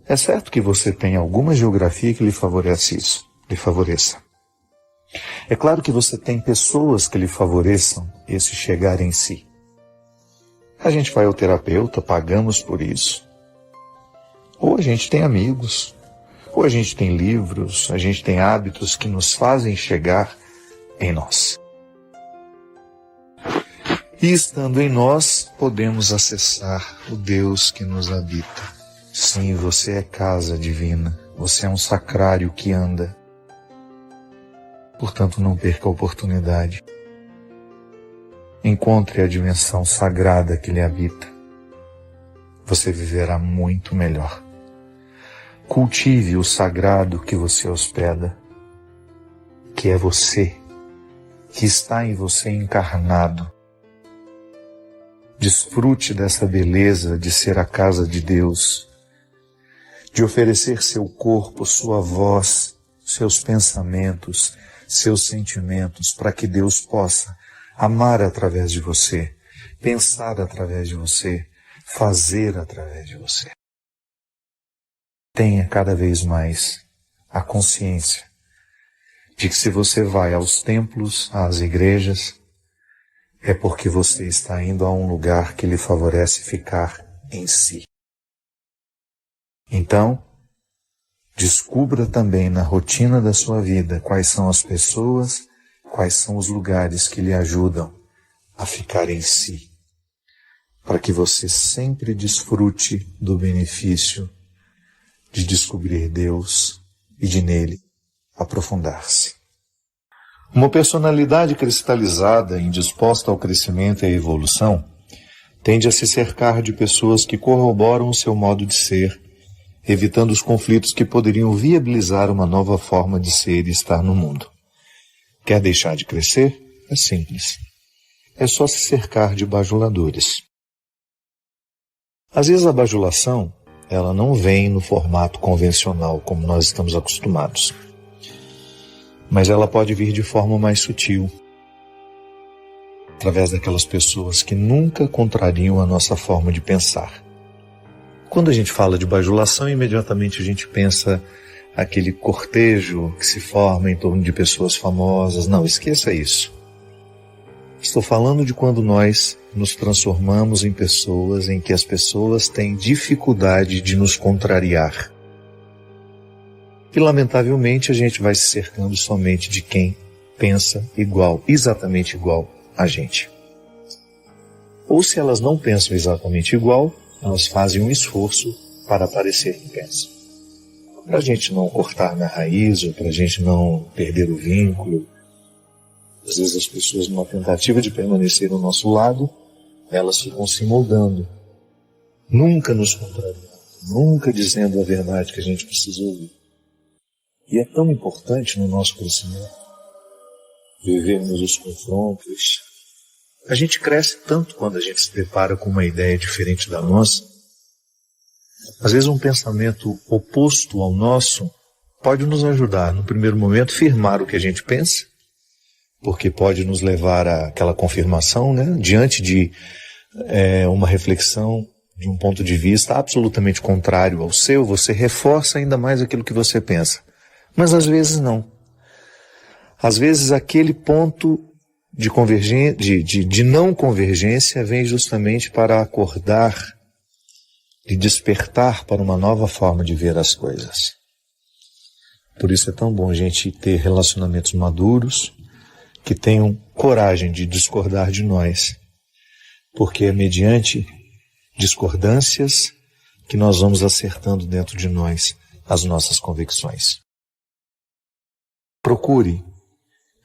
É certo que você tem alguma geografia que lhe favorece isso, lhe favoreça. É claro que você tem pessoas que lhe favoreçam esse chegar em si. A gente vai ao terapeuta, pagamos por isso. Ou a gente tem amigos, ou a gente tem livros, a gente tem hábitos que nos fazem chegar em nós. E estando em nós, podemos acessar o Deus que nos habita. Sim, você é casa divina, você é um sacrário que anda. Portanto, não perca a oportunidade. Encontre a dimensão sagrada que lhe habita. Você viverá muito melhor. Cultive o sagrado que você hospeda, que é você, que está em você encarnado. Desfrute dessa beleza de ser a casa de Deus, de oferecer seu corpo, sua voz, seus pensamentos, seus sentimentos, para que Deus possa amar através de você, pensar através de você, fazer através de você. Tenha cada vez mais a consciência de que se você vai aos templos, às igrejas, é porque você está indo a um lugar que lhe favorece ficar em si. Então, descubra também na rotina da sua vida quais são as pessoas, quais são os lugares que lhe ajudam a ficar em si, para que você sempre desfrute do benefício de descobrir Deus e de nele aprofundar-se. Uma personalidade cristalizada, indisposta ao crescimento e à evolução, tende a se cercar de pessoas que corroboram o seu modo de ser, evitando os conflitos que poderiam viabilizar uma nova forma de ser e estar no mundo. Quer deixar de crescer? É simples. É só se cercar de bajuladores. Às vezes a bajulação, ela não vem no formato convencional como nós estamos acostumados. Mas ela pode vir de forma mais sutil, através daquelas pessoas que nunca contrariam a nossa forma de pensar. Quando a gente fala de bajulação, imediatamente a gente pensa aquele cortejo que se forma em torno de pessoas famosas. Não, esqueça isso. Estou falando de quando nós nos transformamos em pessoas em que as pessoas têm dificuldade de nos contrariar. E, lamentavelmente, a gente vai se cercando somente de quem pensa igual, exatamente igual a gente. Ou se elas não pensam exatamente igual, elas fazem um esforço para parecer que pensam. Para a gente não cortar na raiz, ou para a gente não perder o vínculo. Às vezes as pessoas, numa tentativa de permanecer ao nosso lado, elas ficam se moldando, nunca nos contrariando, nunca dizendo a verdade que a gente precisa ouvir. E é tão importante no nosso crescimento vivermos os confrontos. A gente cresce tanto quando a gente se depara com uma ideia diferente da nossa. Às vezes um pensamento oposto ao nosso pode nos ajudar, no primeiro momento, a firmar o que a gente pensa, porque pode nos levar àquela confirmação, né? Diante de uma reflexão, de um ponto de vista absolutamente contrário ao seu, você reforça ainda mais aquilo que você pensa. Mas às vezes não. Às vezes aquele ponto de não convergência vem justamente para acordar e despertar para uma nova forma de ver as coisas. Por isso é tão bom a gente ter relacionamentos maduros, que tenham coragem de discordar de nós, porque é mediante discordâncias que nós vamos acertando dentro de nós as nossas convicções. Procure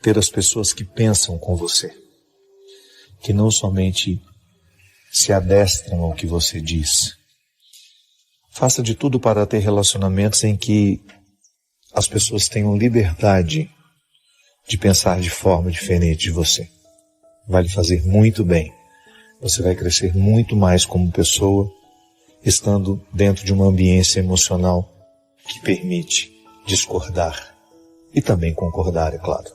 ter as pessoas que pensam com você, que não somente se adestram ao que você diz. Faça de tudo para ter relacionamentos em que as pessoas tenham liberdade de pensar de forma diferente de você. Vai lhe fazer muito bem. Você vai crescer muito mais como pessoa, estando dentro de uma ambiência emocional que permite discordar e também concordar, é claro.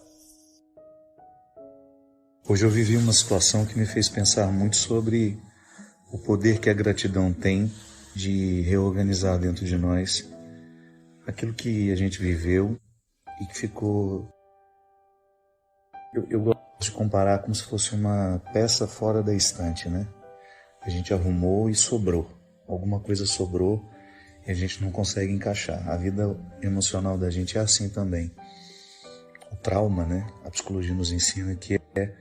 Hoje eu vivi uma situação que me fez pensar muito sobre o poder que a gratidão tem de reorganizar dentro de nós aquilo que a gente viveu e que ficou... Eu gosto de comparar como se fosse uma peça fora da estante, né? A gente arrumou e sobrou. Alguma coisa sobrou e a gente não consegue encaixar. A vida emocional da gente é assim também. O trauma, né? A psicologia nos ensina que é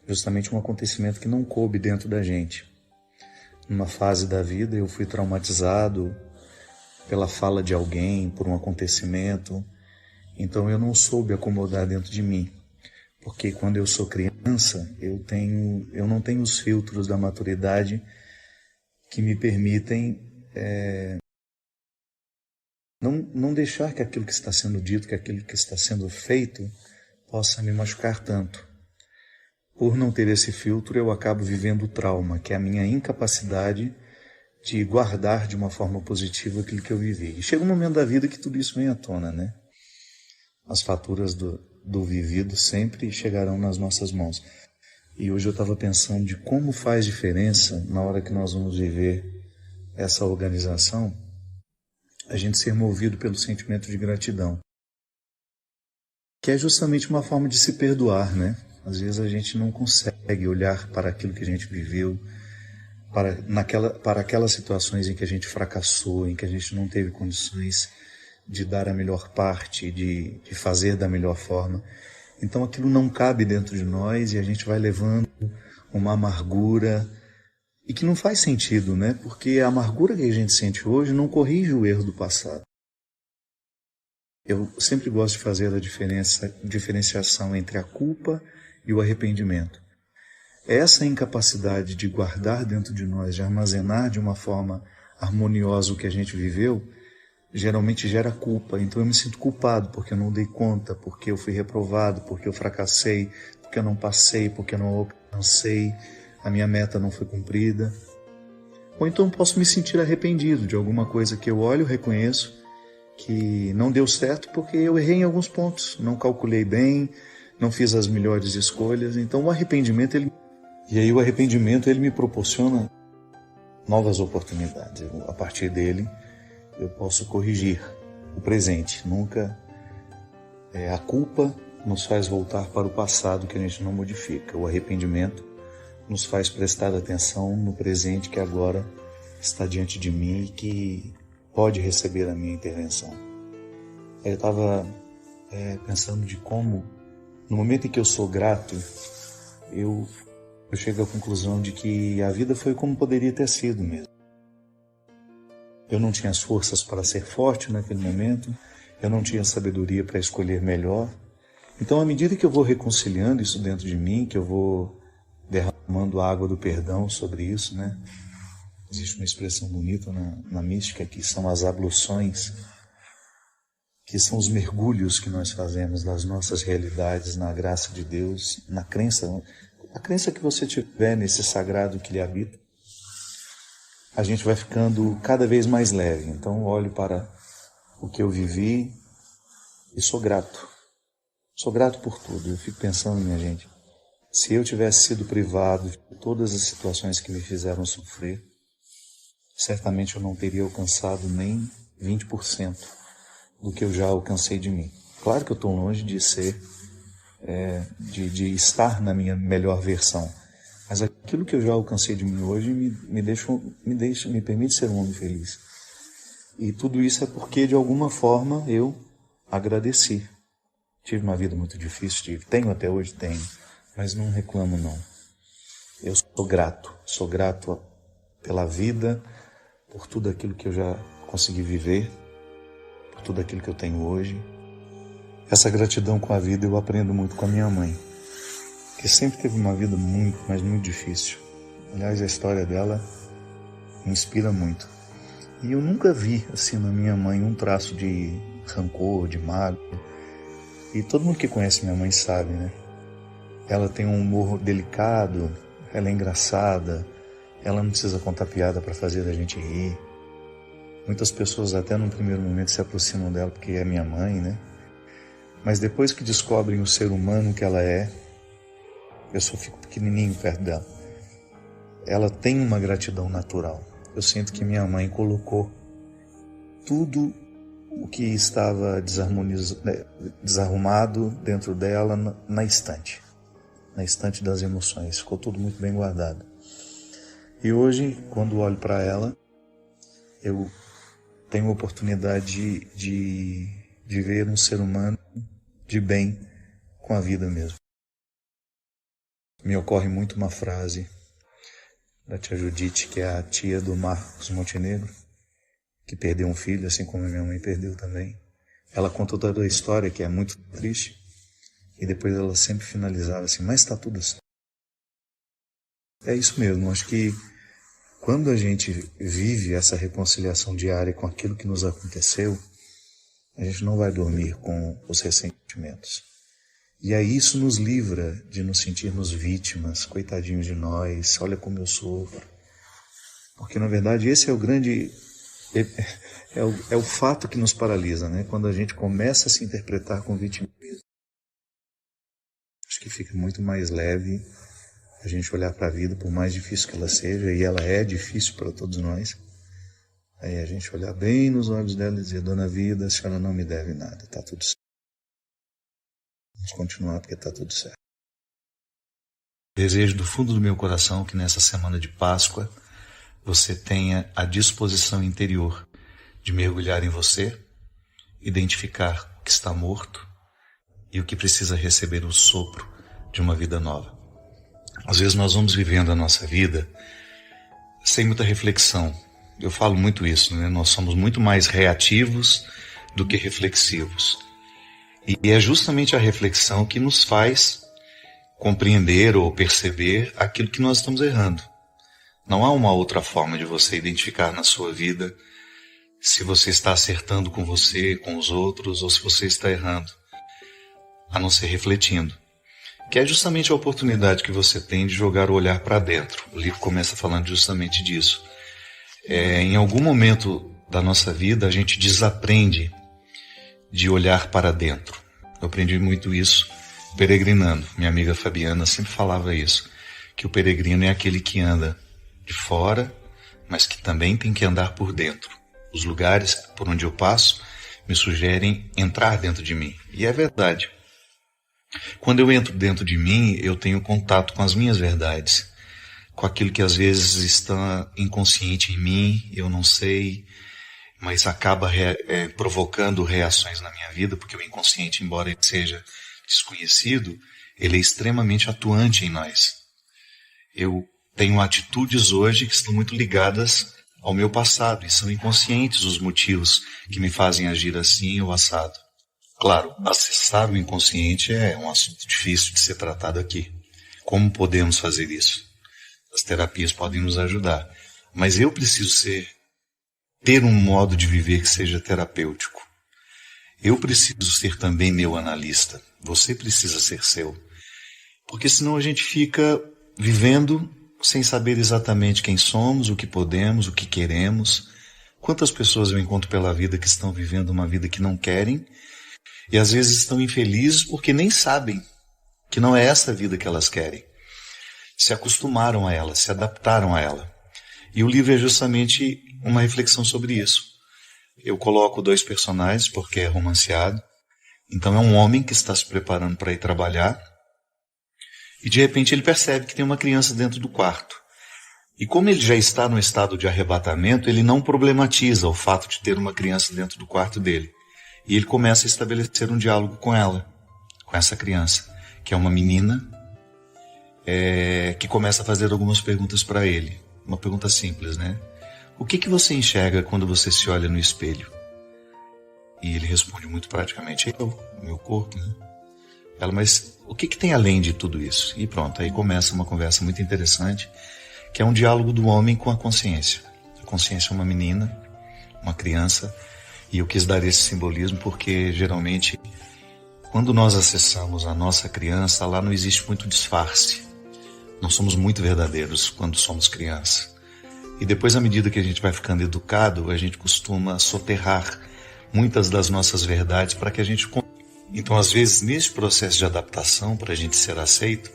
justamente um acontecimento que não coube dentro da gente. Numa fase da vida eu fui traumatizado pela fala de alguém, por um acontecimento. Então eu não soube acomodar dentro de mim. Porque quando eu sou criança, eu não tenho os filtros da maturidade que me permitem não deixar que aquilo que está sendo dito, que aquilo que está sendo feito, possa me machucar tanto. Por não ter esse filtro, eu acabo vivendo o trauma, que é a minha incapacidade de guardar de uma forma positiva aquilo que eu vivi. E chega um momento da vida que tudo isso vem à tona, né? As faturas do vivido sempre chegarão nas nossas mãos. E hoje eu estava pensando de como faz diferença na hora que nós vamos viver essa organização, a gente ser movido pelo sentimento de gratidão, que é justamente uma forma de se perdoar, né? Às vezes a gente não consegue olhar para aquilo que a gente viveu, para aquelas situações em que a gente fracassou, em que a gente não teve condições de dar a melhor parte, de fazer da melhor forma. Então aquilo não cabe dentro de nós e a gente vai levando uma amargura e que não faz sentido, né? Porque a amargura que a gente sente hoje não corrige o erro do passado. Eu sempre gosto de fazer a diferenciação entre a culpa e o arrependimento. Essa incapacidade de guardar dentro de nós, de armazenar de uma forma harmoniosa o que a gente viveu, geralmente gera culpa. Então eu me sinto culpado porque eu não dei conta, porque eu fui reprovado, porque eu fracassei, porque eu não passei, porque eu não alcancei, a minha meta não foi cumprida. Ou então posso me sentir arrependido de alguma coisa que eu olho, reconheço que não deu certo porque eu errei em alguns pontos, não calculei bem, não fiz as melhores escolhas. Então o arrependimento, o arrependimento me proporciona novas oportunidades. A partir dele eu posso corrigir o presente. Nunca a culpa nos faz voltar para o passado que a gente não modifica. O arrependimento nos faz prestar atenção no presente que agora está diante de mim e que pode receber a minha intervenção. Eu estava pensando de como, no momento em que eu sou grato, eu chego à conclusão de que a vida foi como poderia ter sido mesmo. Eu não tinha as forças para ser forte naquele momento, eu não tinha sabedoria para escolher melhor. Então, à medida que eu vou reconciliando isso dentro de mim, que eu vou derramando a água do perdão sobre isso, né? Existe uma expressão bonita na mística que são as abluções, que são os mergulhos que nós fazemos das nossas realidades na graça de Deus, na crença, a crença que você tiver nesse sagrado que lhe habita. A gente vai ficando cada vez mais leve. Então olho para o que eu vivi e sou grato. Sou grato por tudo. Eu fico pensando, minha gente, se eu tivesse sido privado de todas as situações que me fizeram sofrer, certamente eu não teria alcançado nem 20% do que eu já alcancei de mim. Claro que eu estou longe de ser, de estar na minha melhor versão, mas aquilo que eu já alcancei de mim hoje me permite ser um homem feliz. E tudo isso é porque, de alguma forma, eu agradeci. Tive uma vida muito difícil, tenho até hoje, mas não reclamo não. Eu sou grato pela vida, por tudo aquilo que eu já consegui viver, por tudo aquilo que eu tenho hoje. Essa gratidão com a vida eu aprendo muito com a minha mãe, que sempre teve uma vida muito, mas muito difícil. Aliás, a história dela me inspira muito. E eu nunca vi, assim, na minha mãe um traço de rancor, de mágoa. E todo mundo que conhece minha mãe sabe, né? Ela tem um humor delicado, ela é engraçada, ela não precisa contar piada para fazer a gente rir. Muitas pessoas até num primeiro momento se aproximam dela porque é minha mãe, né? Mas depois que descobrem o ser humano que ela é, eu só fico pequenininho perto dela. Ela tem uma gratidão natural. Eu sinto que minha mãe colocou tudo o que estava desarrumado dentro dela na estante das emoções. Ficou tudo muito bem guardado. E hoje, quando olho para ela, eu tenho a oportunidade de ver um ser humano de bem com a vida mesmo. Me ocorre muito uma frase da tia Judite, que é a tia do Marcos Montenegro, que perdeu um filho, assim como a minha mãe perdeu também. Ela contou toda a história, que é muito triste, e depois ela sempre finalizava assim, mas está tudo certo. É isso mesmo, acho que quando a gente vive essa reconciliação diária com aquilo que nos aconteceu, a gente não vai dormir com os ressentimentos. E aí isso nos livra de nos sentirmos vítimas, coitadinhos de nós, olha como eu sofro. Porque na verdade esse é o grande... É o fato que nos paralisa, né? Quando a gente começa a se interpretar com vitimismo. Acho que fica muito mais leve a gente olhar para a vida, por mais difícil que ela seja, e ela é difícil para todos nós, Aí a gente olhar bem nos olhos dela e dizer: Dona Vida, a senhora não me deve nada, está tudo certo. Vamos continuar porque está tudo certo. Desejo do fundo do meu coração que nessa semana de Páscoa você tenha a disposição interior de mergulhar em você, identificar o que está morto e o que precisa receber o sopro de uma vida nova. Às vezes nós vamos vivendo a nossa vida sem muita reflexão. Eu falo muito isso, né? Nós somos muito mais reativos do que reflexivos. E é justamente a reflexão que nos faz compreender ou perceber aquilo que nós estamos errando. Não há uma outra forma de você identificar na sua vida se você está acertando com você, com os outros, ou se você está errando, a não ser refletindo. Que é justamente a oportunidade que você tem de jogar o olhar para dentro. O livro começa falando justamente disso. Em algum momento da nossa vida, a gente desaprende de olhar para dentro. Eu aprendi muito isso peregrinando. Minha amiga Fabiana sempre falava isso, que o peregrino é aquele que anda de fora, mas que também tem que andar por dentro. Os lugares por onde eu passo me sugerem entrar dentro de mim. E é verdade. Quando eu entro dentro de mim, eu tenho contato com as minhas verdades, com aquilo que às vezes está inconsciente em mim, eu não sei, mas acaba provocando reações na minha vida, porque o inconsciente, embora ele seja desconhecido, ele é extremamente atuante em nós. Eu tenho atitudes hoje que estão muito ligadas ao meu passado, e são inconscientes os motivos que me fazem agir assim ou assado. Claro, acessar o inconsciente é um assunto difícil de ser tratado aqui. Como podemos fazer isso? As terapias podem nos ajudar, mas eu preciso ter um modo de viver que seja terapêutico. Eu preciso ser também meu analista. Você precisa ser seu. Porque senão a gente fica vivendo sem saber exatamente quem somos, o que podemos, o que queremos. Quantas pessoas eu encontro pela vida que estão vivendo uma vida que não querem e às vezes estão infelizes porque nem sabem que não é essa vida que elas querem. Se acostumaram a ela, se adaptaram a ela. E o livro é justamente uma reflexão sobre isso. Eu coloco 2 personagens porque é romanceado. Então é um homem que está se preparando para ir trabalhar e de repente ele percebe que tem uma criança dentro do quarto. E como ele já está no estado de arrebatamento, ele não problematiza o fato de ter uma criança dentro do quarto dele. E ele começa a estabelecer um diálogo com ela, com essa criança, que é uma menina, que começa a fazer algumas perguntas para ele. Uma pergunta simples, né? O que você enxerga quando você se olha no espelho? E ele responde muito praticamente: meu corpo, né? Ela, mas o que tem além de tudo isso? E pronto, aí começa uma conversa muito interessante, que é um diálogo do homem com a consciência. A consciência é uma menina, uma criança, e eu quis dar esse simbolismo porque geralmente quando nós acessamos a nossa criança, lá não existe muito disfarce. Nós somos muito verdadeiros quando somos criança. E depois, à medida que a gente vai ficando educado, a gente costuma soterrar muitas das nossas verdades para que a gente... Então, às vezes, nesse processo de adaptação, para a gente ser aceito,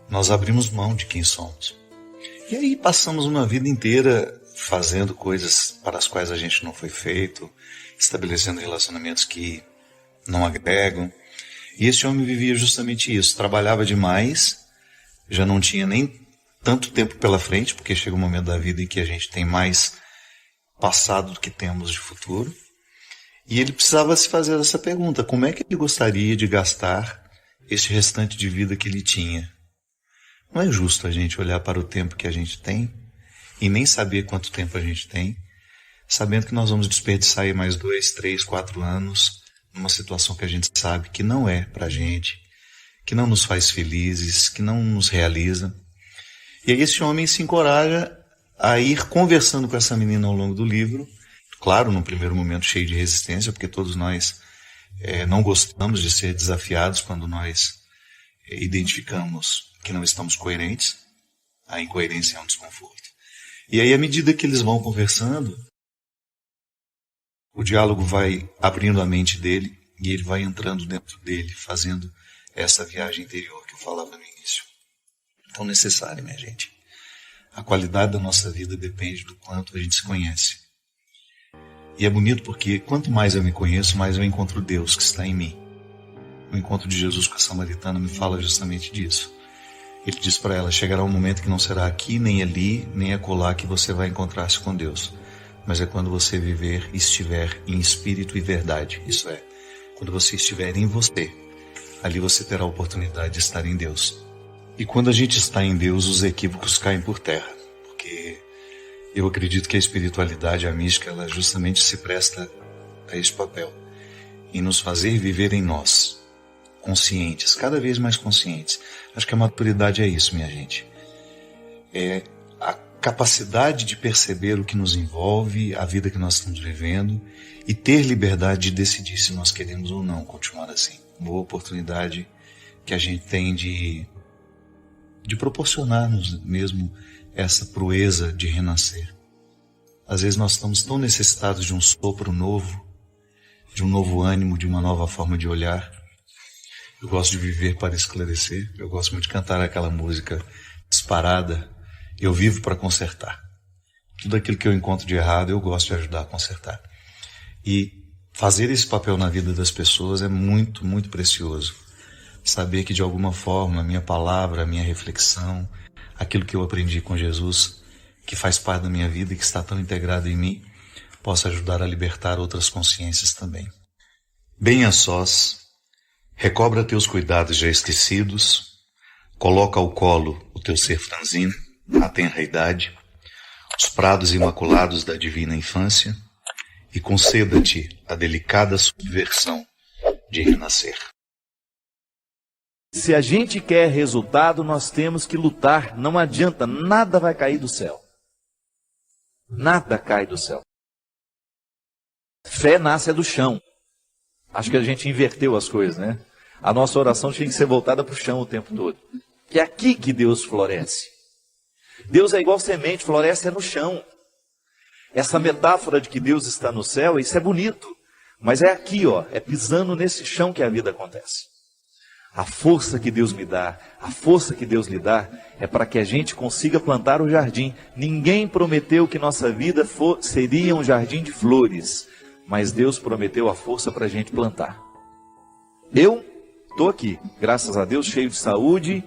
nós abrimos mão de quem somos. E aí passamos uma vida inteira fazendo coisas para as quais a gente não foi feito, estabelecendo relacionamentos que não agregam. E esse homem vivia justamente isso, trabalhava demais, já não tinha nem tanto tempo pela frente, porque chega um momento da vida em que a gente tem mais passado do que temos de futuro. E ele precisava se fazer essa pergunta: como é que ele gostaria de gastar este restante de vida que ele tinha? Não é justo a gente olhar para o tempo que a gente tem e nem saber quanto tempo a gente tem, sabendo que nós vamos desperdiçar aí mais 2, 3, 4 anos numa situação que a gente sabe que não é pra gente, que não nos faz felizes, que não nos realiza. E aí esse homem se encoraja a ir conversando com essa menina ao longo do livro, claro, num primeiro momento cheio de resistência, porque todos nós não gostamos de ser desafiados quando nós identificamos que não estamos coerentes. A incoerência é um desconforto. E aí, à medida que eles vão conversando, o diálogo vai abrindo a mente dele e ele vai entrando dentro dele, fazendo essa viagem interior que eu falava no início. Tão necessária, minha gente. A qualidade da nossa vida depende do quanto a gente se conhece. E é bonito porque quanto mais eu me conheço, mais eu encontro Deus que está em mim. O encontro de Jesus com a samaritana me fala justamente disso. Ele diz para ela, chegará um momento que não será aqui, nem ali, nem acolá que você vai encontrar-se com Deus. Mas é quando você viver e estiver em espírito e verdade. Isso é, quando você estiver em você, ali você terá a oportunidade de estar em Deus. E quando a gente está em Deus, os equívocos caem por terra. Porque eu acredito que a espiritualidade, a mística, ela justamente se presta a esse papel. Em nos fazer viver em nós, conscientes, cada vez mais conscientes. Acho que a maturidade é isso, minha gente. É a capacidade de perceber o que nos envolve, a vida que nós estamos vivendo e ter liberdade de decidir se nós queremos ou não continuar assim. Boa oportunidade que a gente tem de proporcionar-nos mesmo essa proeza de renascer. Às vezes nós estamos tão necessitados de um sopro novo, de um novo ânimo, de uma nova forma de olhar. Eu gosto de viver para esclarecer. Eu gosto muito de cantar aquela música disparada. Eu vivo para consertar. Tudo aquilo que eu encontro de errado, eu gosto de ajudar a consertar. E fazer esse papel na vida das pessoas é muito, muito precioso. Saber que de alguma forma a minha palavra, a minha reflexão, aquilo que eu aprendi com Jesus, que faz parte da minha vida e que está tão integrado em mim, possa ajudar a libertar outras consciências também. Bem a sós, recobra teus cuidados já esquecidos, coloca ao colo o teu ser franzino, a tenra idade, os prados imaculados da divina infância, e conceda-te a delicada subversão de renascer. Se a gente quer resultado, nós temos que lutar. Não adianta, nada vai cair do céu. Nada cai do céu. Fé nasce do chão. Acho que a gente inverteu as coisas, né? A nossa oração tinha que ser voltada para o chão o tempo todo. Que é aqui que Deus floresce. Deus é igual semente, floresce no chão. Essa metáfora de que Deus está no céu, isso é bonito. Mas é aqui, ó, é pisando nesse chão que a vida acontece. A força que Deus me dá, a força que Deus lhe dá, é para que a gente consiga plantar o jardim. Ninguém prometeu que nossa vida seria um jardim de flores, mas Deus prometeu a força para a gente plantar. Eu estou aqui, graças a Deus, cheio de saúde,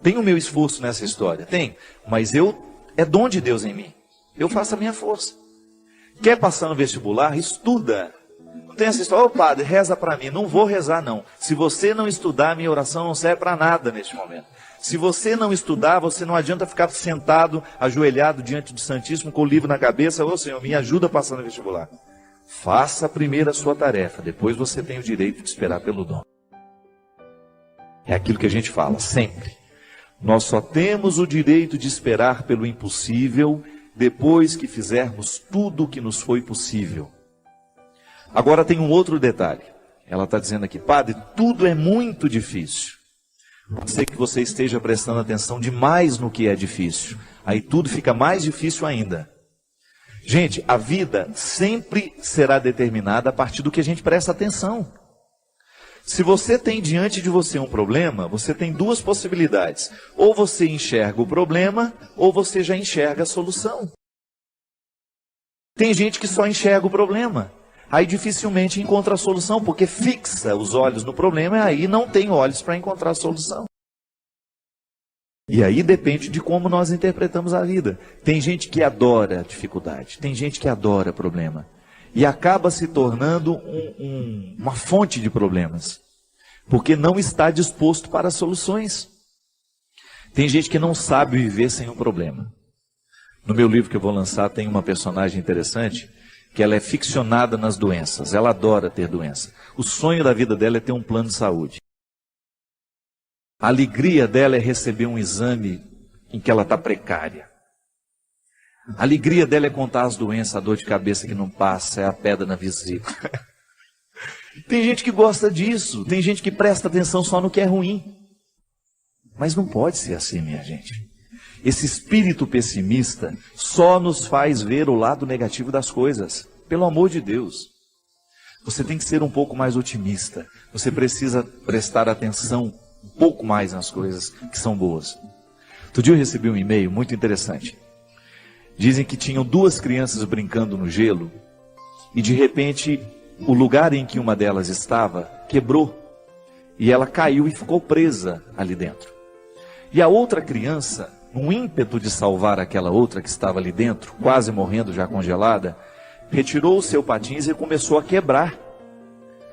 tenho o meu esforço nessa história, tem, mas é dom de Deus em mim. Eu faço a minha força. Quer passar no vestibular? Estuda. Não tem essa história, ô padre, reza para mim. Não vou rezar, não. Se você não estudar, minha oração não serve para nada neste momento. Se você não estudar, você não adianta ficar sentado, ajoelhado diante do Santíssimo, com o livro na cabeça. Ô Senhor, me ajuda a passar no vestibular. Faça primeiro a sua tarefa, depois você tem o direito de esperar pelo dom. É aquilo que a gente fala, sempre. Nós só temos o direito de esperar pelo impossível depois que fizermos tudo o que nos foi possível. Agora tem um outro detalhe. Ela está dizendo aqui, padre, tudo é muito difícil. Pode ser que você esteja prestando atenção demais no que é difícil. Aí tudo fica mais difícil ainda. Gente, a vida sempre será determinada a partir do que a gente presta atenção. Se você tem diante de você um problema, você tem duas possibilidades. Ou você enxerga o problema, ou você já enxerga a solução. Tem gente que só enxerga o problema. Aí dificilmente encontra a solução, porque fixa os olhos no problema e aí não tem olhos para encontrar a solução. E aí depende de como nós interpretamos a vida. Tem gente que adora dificuldade, tem gente que adora problema. E acaba se tornando uma fonte de problemas, porque não está disposto para soluções. Tem gente que não sabe viver sem um problema. No meu livro que eu vou lançar tem uma personagem interessante, que ela é ficcionada nas doenças, ela adora ter doença. O sonho da vida dela é ter um plano de saúde. A alegria dela é receber um exame em que ela está precária. A alegria dela é contar as doenças, a dor de cabeça que não passa, é a pedra na vesícula. Tem gente que gosta disso, tem gente que presta atenção só no que é ruim. Mas não pode ser assim, minha gente. Esse espírito pessimista só nos faz ver o lado negativo das coisas. Pelo amor de Deus. Você tem que ser um pouco mais otimista. Você precisa prestar atenção um pouco mais nas coisas que são boas. Outro dia eu recebi um e-mail muito interessante. Dizem que tinham duas crianças brincando no gelo e de repente o lugar em que uma delas estava quebrou e ela caiu e ficou presa ali dentro. E a outra criança, num ímpeto de salvar aquela outra que estava ali dentro, quase morrendo já congelada, retirou o seu patins e começou a quebrar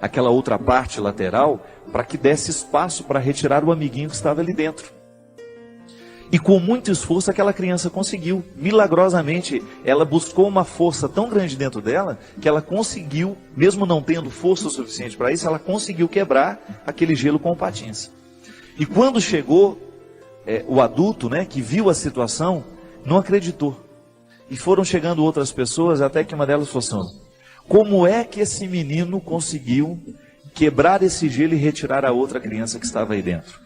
aquela outra parte lateral para que desse espaço para retirar o amiguinho que estava ali dentro. E com muito esforço aquela criança conseguiu. Milagrosamente, ela buscou uma força tão grande dentro dela que ela conseguiu, mesmo não tendo força o suficiente para isso, ela conseguiu quebrar aquele gelo com o patins. E quando chegou o adulto, né, que viu a situação, não acreditou. E foram chegando outras pessoas, até que uma delas falou assim: como é que esse menino conseguiu quebrar esse gelo e retirar a outra criança que estava aí dentro?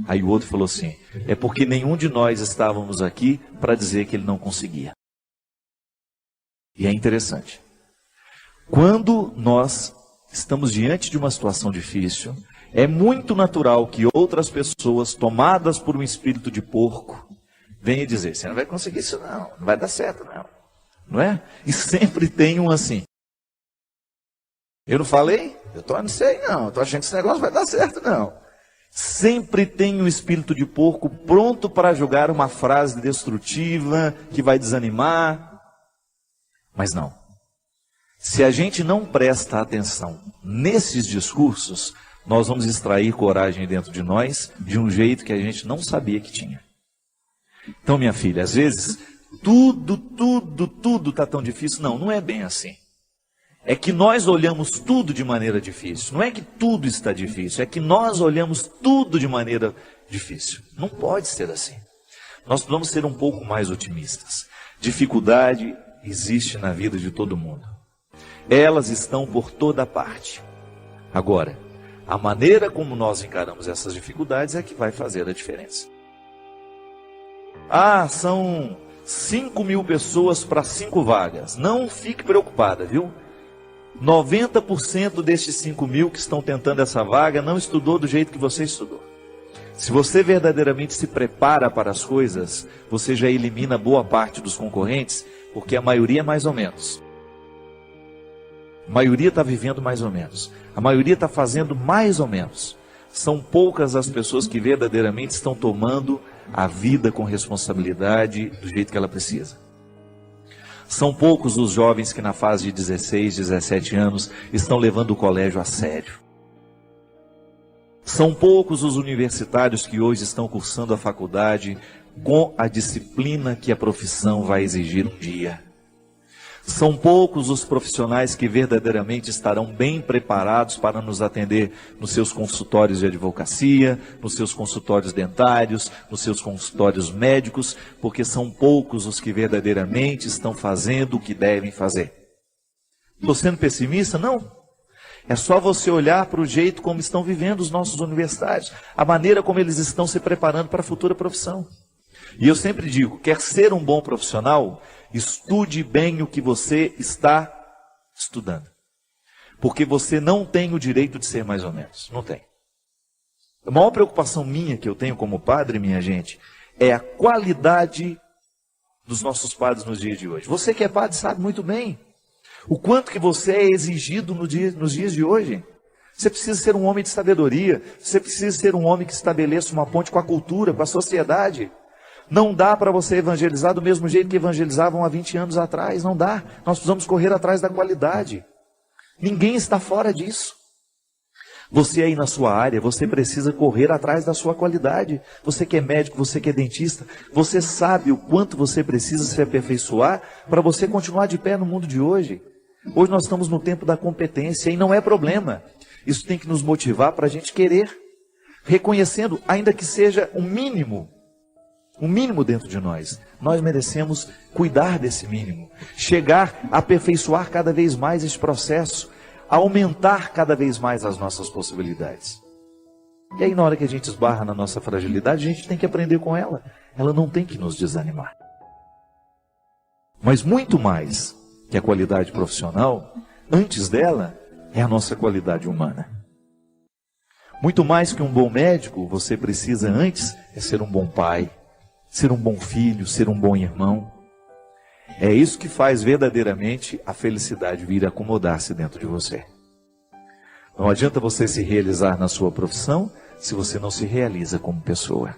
Aí o outro falou assim: é porque nenhum de nós estávamos aqui para dizer que ele não conseguia. E é interessante. Quando nós estamos diante de uma situação difícil, é muito natural que outras pessoas, tomadas por um espírito de porco, venham dizer: você não vai conseguir isso não, não vai dar certo não. Não é? E sempre tem um assim: eu não falei? Eu não sei não, estou achando que esse negócio vai dar certo não. Sempre tem um espírito de porco pronto para jogar uma frase destrutiva, que vai desanimar. Mas não. Se a gente não presta atenção nesses discursos, nós vamos extrair coragem dentro de nós de um jeito que a gente não sabia que tinha. Então, minha filha, às vezes, tudo está tão difícil. Não, não é bem assim. É que nós olhamos tudo de maneira difícil. Não é que tudo está difícil, é que nós olhamos tudo de maneira difícil. Não pode ser assim. Nós precisamos ser um pouco mais otimistas. Dificuldade existe na vida de todo mundo. Elas estão por toda parte. Agora, a maneira como nós encaramos essas dificuldades é que vai fazer a diferença. São 5.000 pessoas para 5 vagas. Não fique preocupada, viu? 90% destes 5.000 que estão tentando essa vaga não estudou do jeito que você estudou. Se você verdadeiramente se prepara para as coisas, você já elimina boa parte dos concorrentes, porque a maioria é mais ou menos. A maioria está vivendo mais ou menos. A maioria está fazendo mais ou menos. São poucas as pessoas que verdadeiramente estão tomando a vida com responsabilidade do jeito que ela precisa. São poucos os jovens que na fase de 16, 17 anos estão levando o colégio a sério. São poucos os universitários que hoje estão cursando a faculdade com a disciplina que a profissão vai exigir um dia. São poucos os profissionais que verdadeiramente estarão bem preparados para nos atender nos seus consultórios de advocacia, nos seus consultórios dentários, nos seus consultórios médicos, porque são poucos os que verdadeiramente estão fazendo o que devem fazer. Estou sendo pessimista? Não. É só você olhar para o jeito como estão vivendo os nossos universitários, a maneira como eles estão se preparando para a futura profissão. E eu sempre digo, quer ser um bom profissional? Estude bem o que você está estudando. Porque você não tem o direito de ser mais ou menos. Não tem. A maior preocupação minha que eu tenho como padre, minha gente, é a qualidade dos nossos padres nos dias de hoje. Você que é padre sabe muito bem o quanto que você é exigido nos dias de hoje. Você precisa ser um homem de sabedoria. Você precisa ser um homem que estabeleça uma ponte com a cultura, com a sociedade. Não dá para você evangelizar do mesmo jeito que evangelizavam há 20 anos atrás. Não dá. Nós precisamos correr atrás da qualidade. Ninguém está fora disso. Você aí na sua área, você precisa correr atrás da sua qualidade. Você que é médico, você que é dentista, você sabe o quanto você precisa se aperfeiçoar para você continuar de pé no mundo de hoje. Hoje nós estamos no tempo da competência e não é problema. Isso tem que nos motivar para a gente querer, reconhecendo, ainda que seja um mínimo dentro de nós. Nós merecemos cuidar desse mínimo, chegar a aperfeiçoar cada vez mais esse processo, a aumentar cada vez mais as nossas possibilidades. E aí na hora que a gente esbarra na nossa fragilidade, a gente tem que aprender com ela. Ela não tem que nos desanimar. Mas muito mais que a qualidade profissional, antes dela, é a nossa qualidade humana. Muito mais que um bom médico, você precisa antes é ser um bom pai, ser um bom filho, ser um bom irmão. É isso que faz verdadeiramente a felicidade vir acomodar-se dentro de você. Não adianta você se realizar na sua profissão se você não se realiza como pessoa.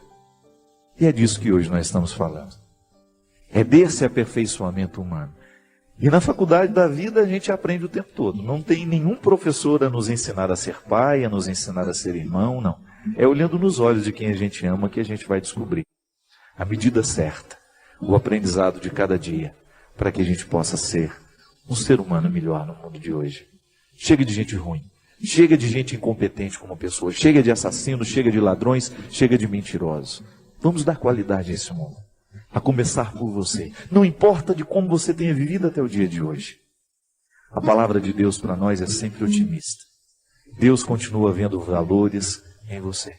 E é disso que hoje nós estamos falando. É desse aperfeiçoamento humano. E na faculdade da vida a gente aprende o tempo todo. Não tem nenhum professor a nos ensinar a ser pai, a nos ensinar a ser irmão, não. É olhando nos olhos de quem a gente ama que a gente vai descobrir a medida certa, o aprendizado de cada dia, para que a gente possa ser um ser humano melhor no mundo de hoje. Chega de gente ruim, chega de gente incompetente como pessoa, chega de assassinos, chega de ladrões, chega de mentirosos. Vamos dar qualidade a esse mundo. A começar por você. Não importa de como você tenha vivido até o dia de hoje. A palavra de Deus para nós é sempre otimista. Deus continua vendo valores em você.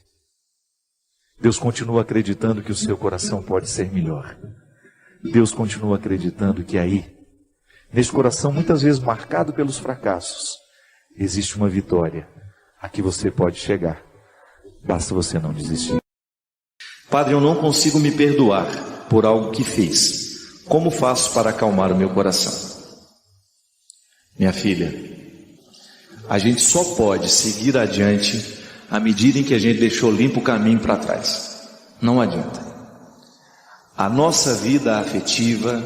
Deus continua acreditando que o seu coração pode ser melhor. Deus continua acreditando que aí, nesse coração muitas vezes marcado pelos fracassos, existe uma vitória a que você pode chegar. Basta você não desistir. Padre, eu não consigo me perdoar por algo que fiz. Como faço para acalmar o meu coração? Minha filha, a gente só pode seguir adiante à medida em que a gente deixou limpo o caminho para trás. Não adianta. A nossa vida afetiva,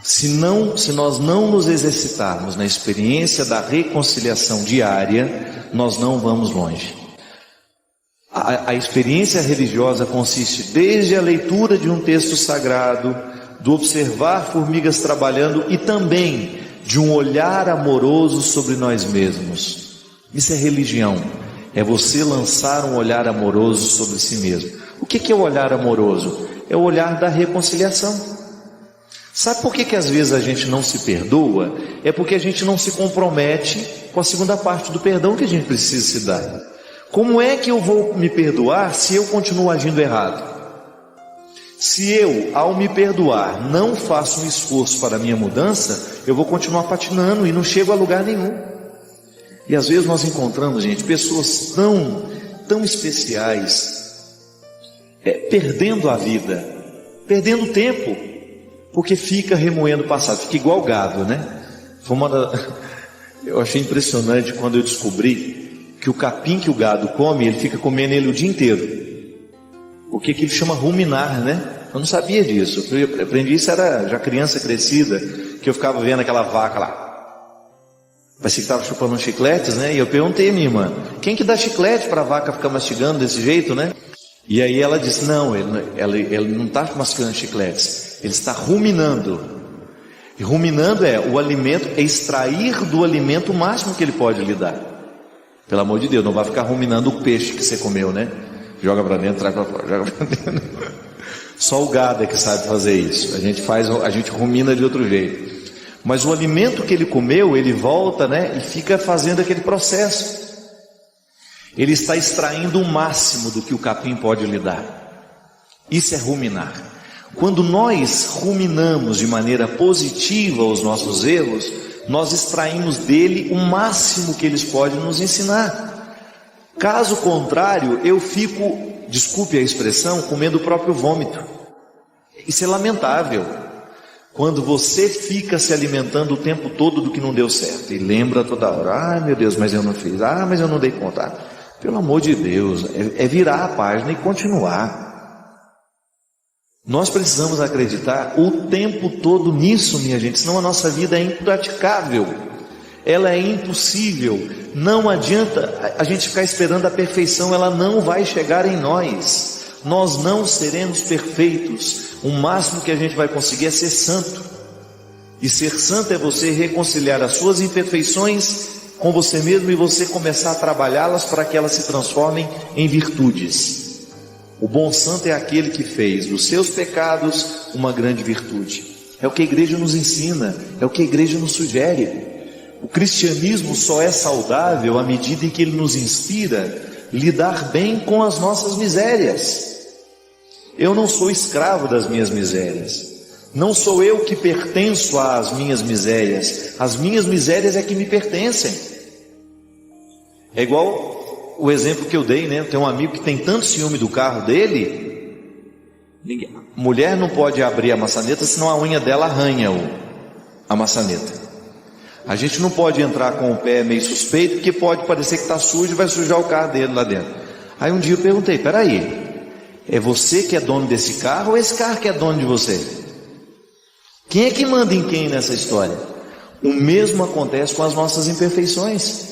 se nós não nos exercitarmos na experiência da reconciliação diária, nós não vamos longe. A experiência religiosa consiste desde a leitura de um texto sagrado, do observar formigas trabalhando e também de um olhar amoroso sobre nós mesmos. Isso é religião. É você lançar um olhar amoroso sobre si mesmo. O que é o olhar amoroso? É o olhar da reconciliação. Sabe por que às vezes a gente não se perdoa? É porque a gente não se compromete com a segunda parte do perdão que a gente precisa se dar. Como é que eu vou me perdoar se eu continuo agindo errado? Se eu, ao me perdoar, não faço um esforço para a minha mudança, eu vou continuar patinando e não chego a lugar nenhum. E às vezes nós encontramos, gente, pessoas tão especiais, perdendo a vida, perdendo tempo, porque fica remoendo o passado, fica igual gado, né? Eu achei impressionante quando eu descobri que o capim que o gado come, ele fica comendo ele o dia inteiro. Porque que ele chama ruminar, né? Eu não sabia disso. Eu aprendi isso, era já criança crescida, que eu ficava vendo aquela vaca lá. Parecia que estava chupando chicletes, né? E eu perguntei a minha irmã, quem que dá chiclete para a vaca ficar mastigando desse jeito, né? E aí ela disse, não, ele não está mastigando chicletes, ele está ruminando. E ruminando o alimento, é extrair do alimento o máximo que ele pode lhe dar. Pelo amor de Deus, não vai ficar ruminando o peixe que você comeu, né? Joga para dentro, traz para fora, joga para dentro. Só o gado é que sabe fazer isso. A gente rumina de outro jeito. Mas o alimento que ele comeu, ele volta, né? E fica fazendo aquele processo. Ele está extraindo o máximo do que o capim pode lhe dar. Isso é ruminar. Quando nós ruminamos de maneira positiva os nossos erros, nós extraímos dele o máximo que eles podem nos ensinar. Caso contrário, eu fico, desculpe a expressão, comendo o próprio vômito. Isso é lamentável. Quando você fica se alimentando o tempo todo do que não deu certo e lembra toda hora, ai meu Deus, mas eu não fiz, mas eu não dei conta. Pelo amor de Deus, é virar a página e continuar. Nós precisamos acreditar o tempo todo nisso, minha gente, senão a nossa vida é impraticável, ela é impossível. Não adianta a gente ficar esperando a perfeição, ela não vai chegar em nós. Nós não seremos perfeitos. O máximo que a gente vai conseguir é ser santo. E ser santo é você reconciliar as suas imperfeições com você mesmo e você começar a trabalhá-las para que elas se transformem em virtudes. O bom santo é aquele que fez dos seus pecados uma grande virtude. É o que a igreja nos ensina, é o que a igreja nos sugere. O cristianismo só é saudável à medida em que ele nos inspira a lidar bem com as nossas misérias. Eu não sou escravo das minhas misérias. Não sou eu que pertenço às minhas misérias. As minhas misérias é que me pertencem. É igual o exemplo que eu dei, né? Tem um amigo que tem tanto ciúme do carro dele, Mulher não pode abrir a maçaneta, senão a unha dela arranha a maçaneta. A gente não pode entrar com o pé meio suspeito, porque pode parecer que está sujo e vai sujar o carro dele lá dentro. Aí um dia eu perguntei, peraí, é você que é dono desse carro ou esse carro que é dono de você? Quem é que manda em quem nessa história? O mesmo acontece com as nossas imperfeições.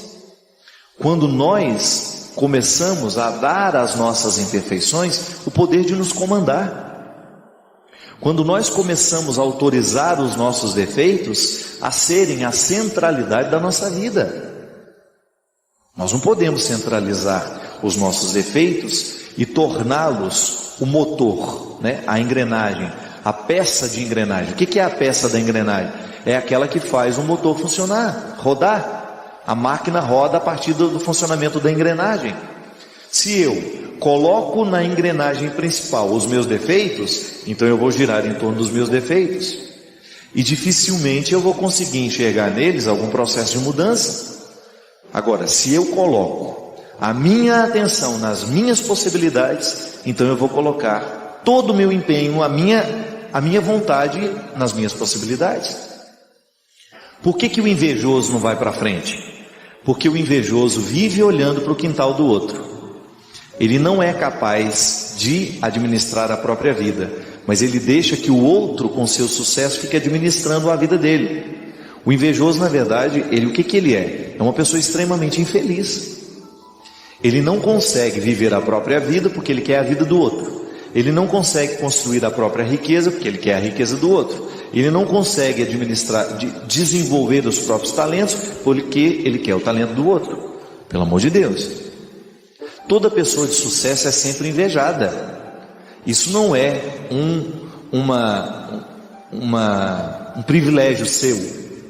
Quando nós começamos a dar às nossas imperfeições o poder de nos comandar. Quando nós começamos a autorizar os nossos defeitos a serem a centralidade da nossa vida. Nós não podemos centralizar os nossos defeitos e torná-los o motor, né? A engrenagem, a peça de engrenagem. O que é a peça da engrenagem? É aquela que faz o motor funcionar, rodar. A máquina roda a partir do funcionamento da engrenagem. Se eu coloco na engrenagem principal os meus defeitos, então eu vou girar em torno dos meus defeitos. E dificilmente eu vou conseguir enxergar neles algum processo de mudança. Agora, se eu coloco a minha atenção nas minhas possibilidades, então eu vou colocar todo o meu empenho, a minha vontade nas minhas possibilidades. Por que o invejoso não vai para frente? Porque o invejoso vive olhando para o quintal do outro. Ele não é capaz de administrar a própria vida, mas ele deixa que o outro, com seu sucesso, fique administrando a vida dele. O invejoso, na verdade, o que ele é? É uma pessoa extremamente infeliz. Ele não consegue viver a própria vida porque ele quer a vida do outro. Ele não consegue construir a própria riqueza porque ele quer a riqueza do outro. Ele não consegue desenvolver os próprios talentos porque ele quer o talento do outro. Pelo amor de Deus. Toda pessoa de sucesso é sempre invejada. Isso não é um privilégio seu.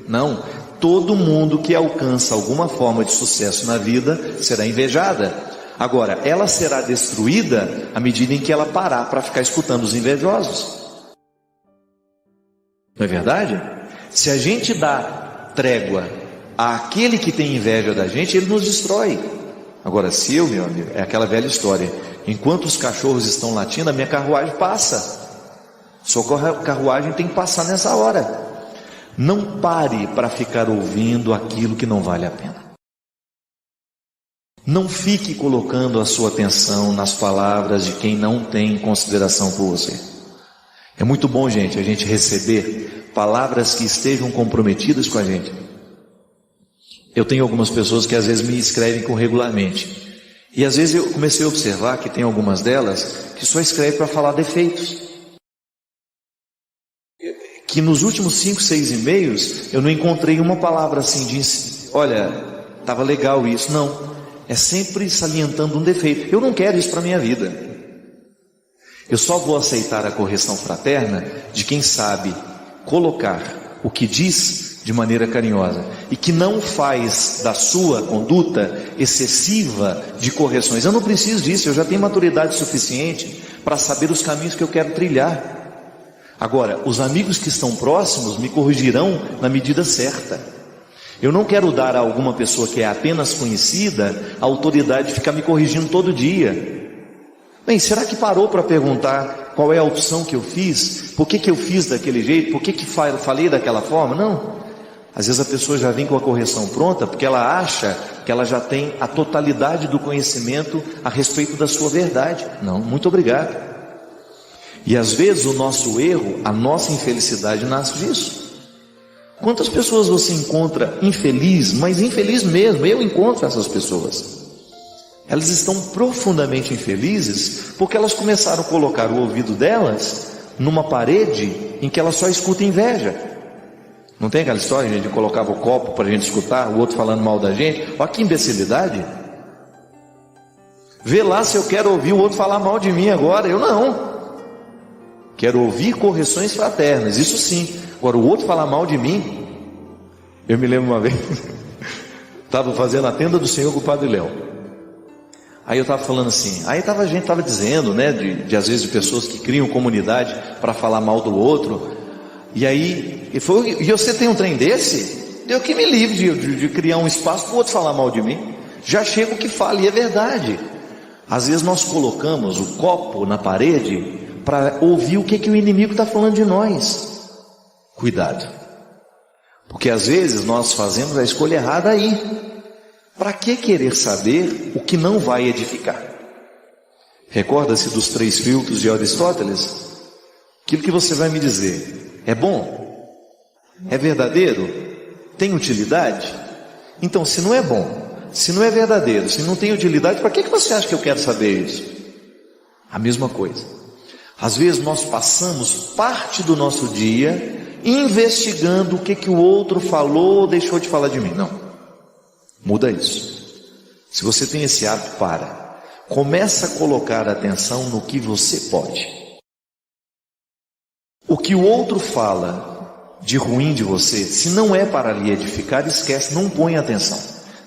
Não. Todo mundo que alcança alguma forma de sucesso na vida será invejada. Agora, ela será destruída à medida em que ela parar para ficar escutando os invejosos. Não é verdade? Se a gente dá trégua àquele que tem inveja da gente, ele nos destrói. Agora, se eu, meu amigo, é aquela velha história, enquanto os cachorros estão latindo, a minha carruagem passa. Sua carruagem tem que passar nessa hora. Não pare para ficar ouvindo aquilo que não vale a pena. Não fique colocando a sua atenção nas palavras de quem não tem consideração por você. É muito bom, gente, a gente receber palavras que estejam comprometidas com a gente. Eu tenho algumas pessoas que às vezes me escrevem com regularmente. E às vezes eu comecei a observar que tem algumas delas que só escrevem para falar defeitos. Que nos últimos 5, 6 e-mails eu não encontrei uma palavra assim de, olha, estava legal isso. Não, é sempre salientando um defeito. Eu não quero isso para a minha vida. Eu só vou aceitar a correção fraterna de quem sabe colocar o que diz de maneira carinhosa, e que não faz da sua conduta excessiva de correções. Eu não preciso disso, eu já tenho maturidade suficiente para saber os caminhos que eu quero trilhar. Agora, os amigos que estão próximos me corrigirão na medida certa. Eu não quero dar a alguma pessoa que é apenas conhecida a autoridade de ficar me corrigindo todo dia. Bem, será que parou para perguntar qual é a opção que eu fiz? Por que eu fiz daquele jeito? Por que falei daquela forma? Não. Às vezes a pessoa já vem com a correção pronta porque ela acha que ela já tem a totalidade do conhecimento a respeito da sua verdade. Não, muito obrigado. E às vezes o nosso erro, a nossa infelicidade nasce disso. Quantas pessoas você encontra infeliz, mas infeliz mesmo? Eu encontro essas pessoas. Elas estão profundamente infelizes porque elas começaram a colocar o ouvido delas numa parede em que elas só escutam inveja. Não tem aquela história, gente, de colocava o copo para a gente escutar, o outro falando mal da gente? Olha que imbecilidade. Vê lá se eu quero ouvir o outro falar mal de mim agora. Eu não. Quero ouvir correções fraternas, isso sim. Agora o outro falar mal de mim. Eu me lembro uma vez, estava fazendo a tenda do Senhor com o Padre Léo. Aí eu estava falando assim, a gente estava dizendo, né, de às vezes de pessoas que criam comunidade para falar mal do outro. E aí, ele falou, e você tem um trem desse? Eu que me livre de criar um espaço para o outro falar mal de mim. Já chego que fala, e é verdade. Às vezes nós colocamos o copo na parede para ouvir o que o inimigo está falando de nós. Cuidado, porque às vezes nós fazemos a escolha errada aí. Para que querer saber o que não vai edificar? Recorda-se dos 3 filtros de Aristóteles? Aquilo que você vai me dizer é bom? É verdadeiro? Tem utilidade? Então, se não é bom, se não é verdadeiro, se não tem utilidade, para que você acha que eu quero saber isso? A mesma coisa. Às vezes nós passamos parte do nosso dia investigando o que o outro falou ou deixou de falar de mim. Não. Muda isso. Se você tem esse hábito, começa a colocar atenção no que você pode. O que o outro fala de ruim de você, se não é para lhe edificar, esquece, não põe atenção.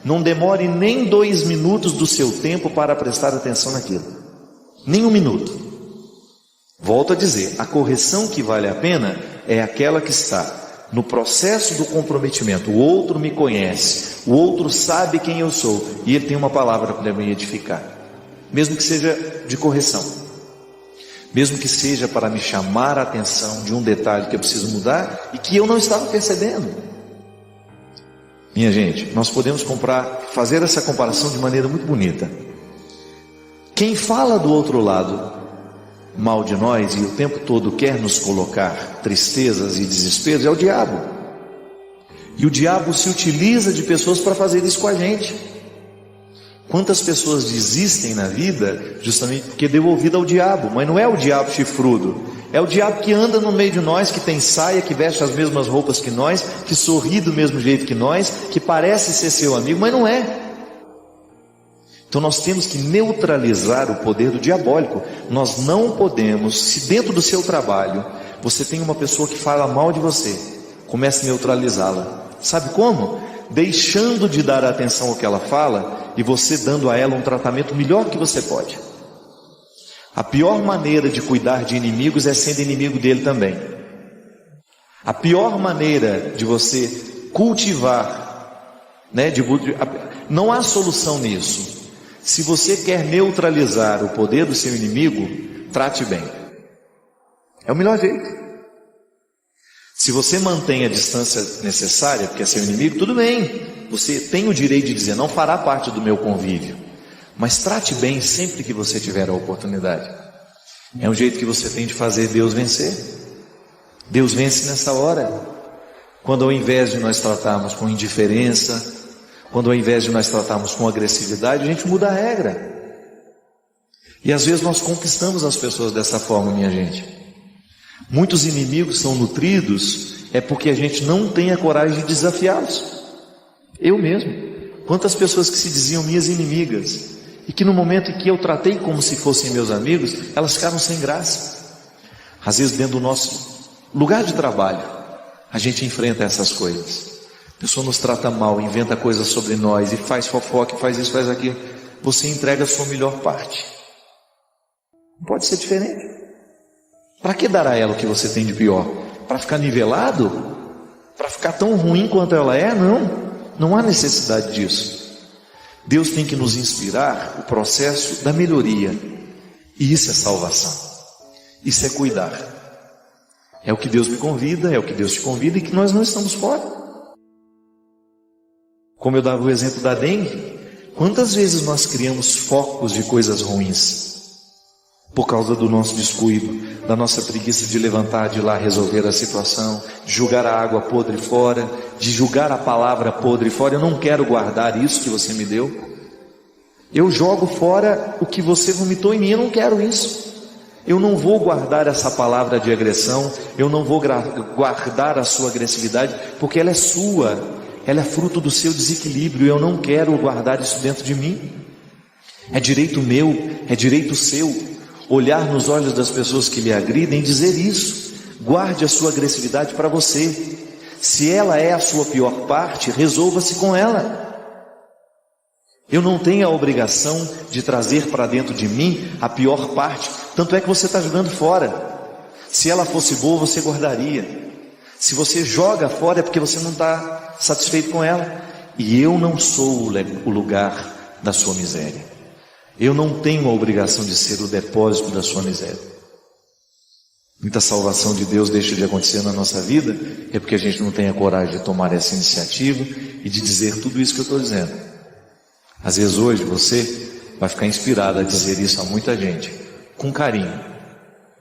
Não demore nem 2 minutos do seu tempo para prestar atenção naquilo. Nem 1 minuto. Volto a dizer, a correção que vale a pena é aquela que está no processo do comprometimento. O outro me conhece, o outro sabe quem eu sou, e ele tem uma palavra para me edificar, mesmo que seja de correção, mesmo que seja para me chamar a atenção de um detalhe que eu preciso mudar e que eu não estava percebendo. Minha gente, nós podemos fazer essa comparação de maneira muito bonita. Quem fala do outro lado mal de nós e o tempo todo quer nos colocar tristezas e desesperos é o diabo. E o diabo se utiliza de pessoas para fazer isso com a gente. Quantas pessoas desistem na vida justamente porque deu ouvido ao diabo? Mas não é o diabo chifrudo, é o diabo que anda no meio de nós, que tem saia, que veste as mesmas roupas que nós, que sorri do mesmo jeito que nós, que parece ser seu amigo, mas não é. Então nós temos que neutralizar o poder do diabólico. Nós não podemos, se dentro do seu trabalho você tem uma pessoa que fala mal de você, comece a neutralizá-la. Sabe como? Deixando de dar atenção ao que ela fala e você dando a ela um tratamento melhor que você pode. A pior maneira de cuidar de inimigos é sendo inimigo dele também. A pior maneira de você cultivar, não há solução nisso. Se você quer neutralizar o poder do seu inimigo, trate bem. É o melhor jeito. Se você mantém a distância necessária, porque é seu inimigo, tudo bem. Você tem o direito de dizer, não fará parte do meu convívio. Mas trate bem sempre que você tiver a oportunidade. É um jeito que você tem de fazer Deus vencer. Deus vence nessa hora. Quando ao invés de nós tratarmos com indiferença, quando ao invés de nós tratarmos com agressividade, a gente muda a regra. E às vezes nós conquistamos as pessoas dessa forma, minha gente. Muitos inimigos são nutridos, é porque a gente não tem a coragem de desafiá-los. Eu mesmo. Quantas pessoas que se diziam minhas inimigas, e que no momento em que eu tratei como se fossem meus amigos, elas ficaram sem graça. Às vezes dentro do nosso lugar de trabalho, a gente enfrenta essas coisas. A pessoa nos trata mal, inventa coisas sobre nós, e faz fofoca, faz isso, faz aquilo. Você entrega a sua melhor parte. Não pode ser diferente. Para que dar a ela o que você tem de pior? Para ficar nivelado? Para ficar tão ruim quanto ela é? Não há necessidade disso. Deus tem que nos inspirar o processo da melhoria. E isso é salvação. Isso é cuidar. É o que Deus me convida, é o que Deus te convida, e que nós não estamos fora. Como eu dava o exemplo da dengue, quantas vezes nós criamos focos de coisas ruins por causa do nosso descuido, da nossa preguiça de levantar, de ir lá resolver a situação, de jogar a água podre fora, de jogar a palavra podre fora. Eu não quero guardar isso que você me deu. Eu jogo fora o que você vomitou em mim, eu não quero isso. Eu não vou guardar essa palavra de agressão, eu não vou guardar a sua agressividade, porque ela é sua. Ela é fruto do seu desequilíbrio. Eu não quero guardar isso dentro de mim. É direito meu, é direito seu olhar nos olhos das pessoas que lhe agridem e dizer isso. Guarde a sua agressividade para você. Se ela é a sua pior parte, resolva-se com ela. Eu não tenho a obrigação de trazer para dentro de mim a pior parte. Tanto é que você está jogando fora. Se ela fosse boa, você guardaria. Se você joga fora é porque você não está satisfeito com ela. E eu não sou o lugar da sua miséria. Eu não tenho a obrigação de ser o depósito da sua miséria. Muita salvação de Deus deixa de acontecer na nossa vida, é porque a gente não tem a coragem de tomar essa iniciativa e de dizer tudo isso que eu estou dizendo. Às vezes hoje você vai ficar inspirado a dizer isso a muita gente, com carinho,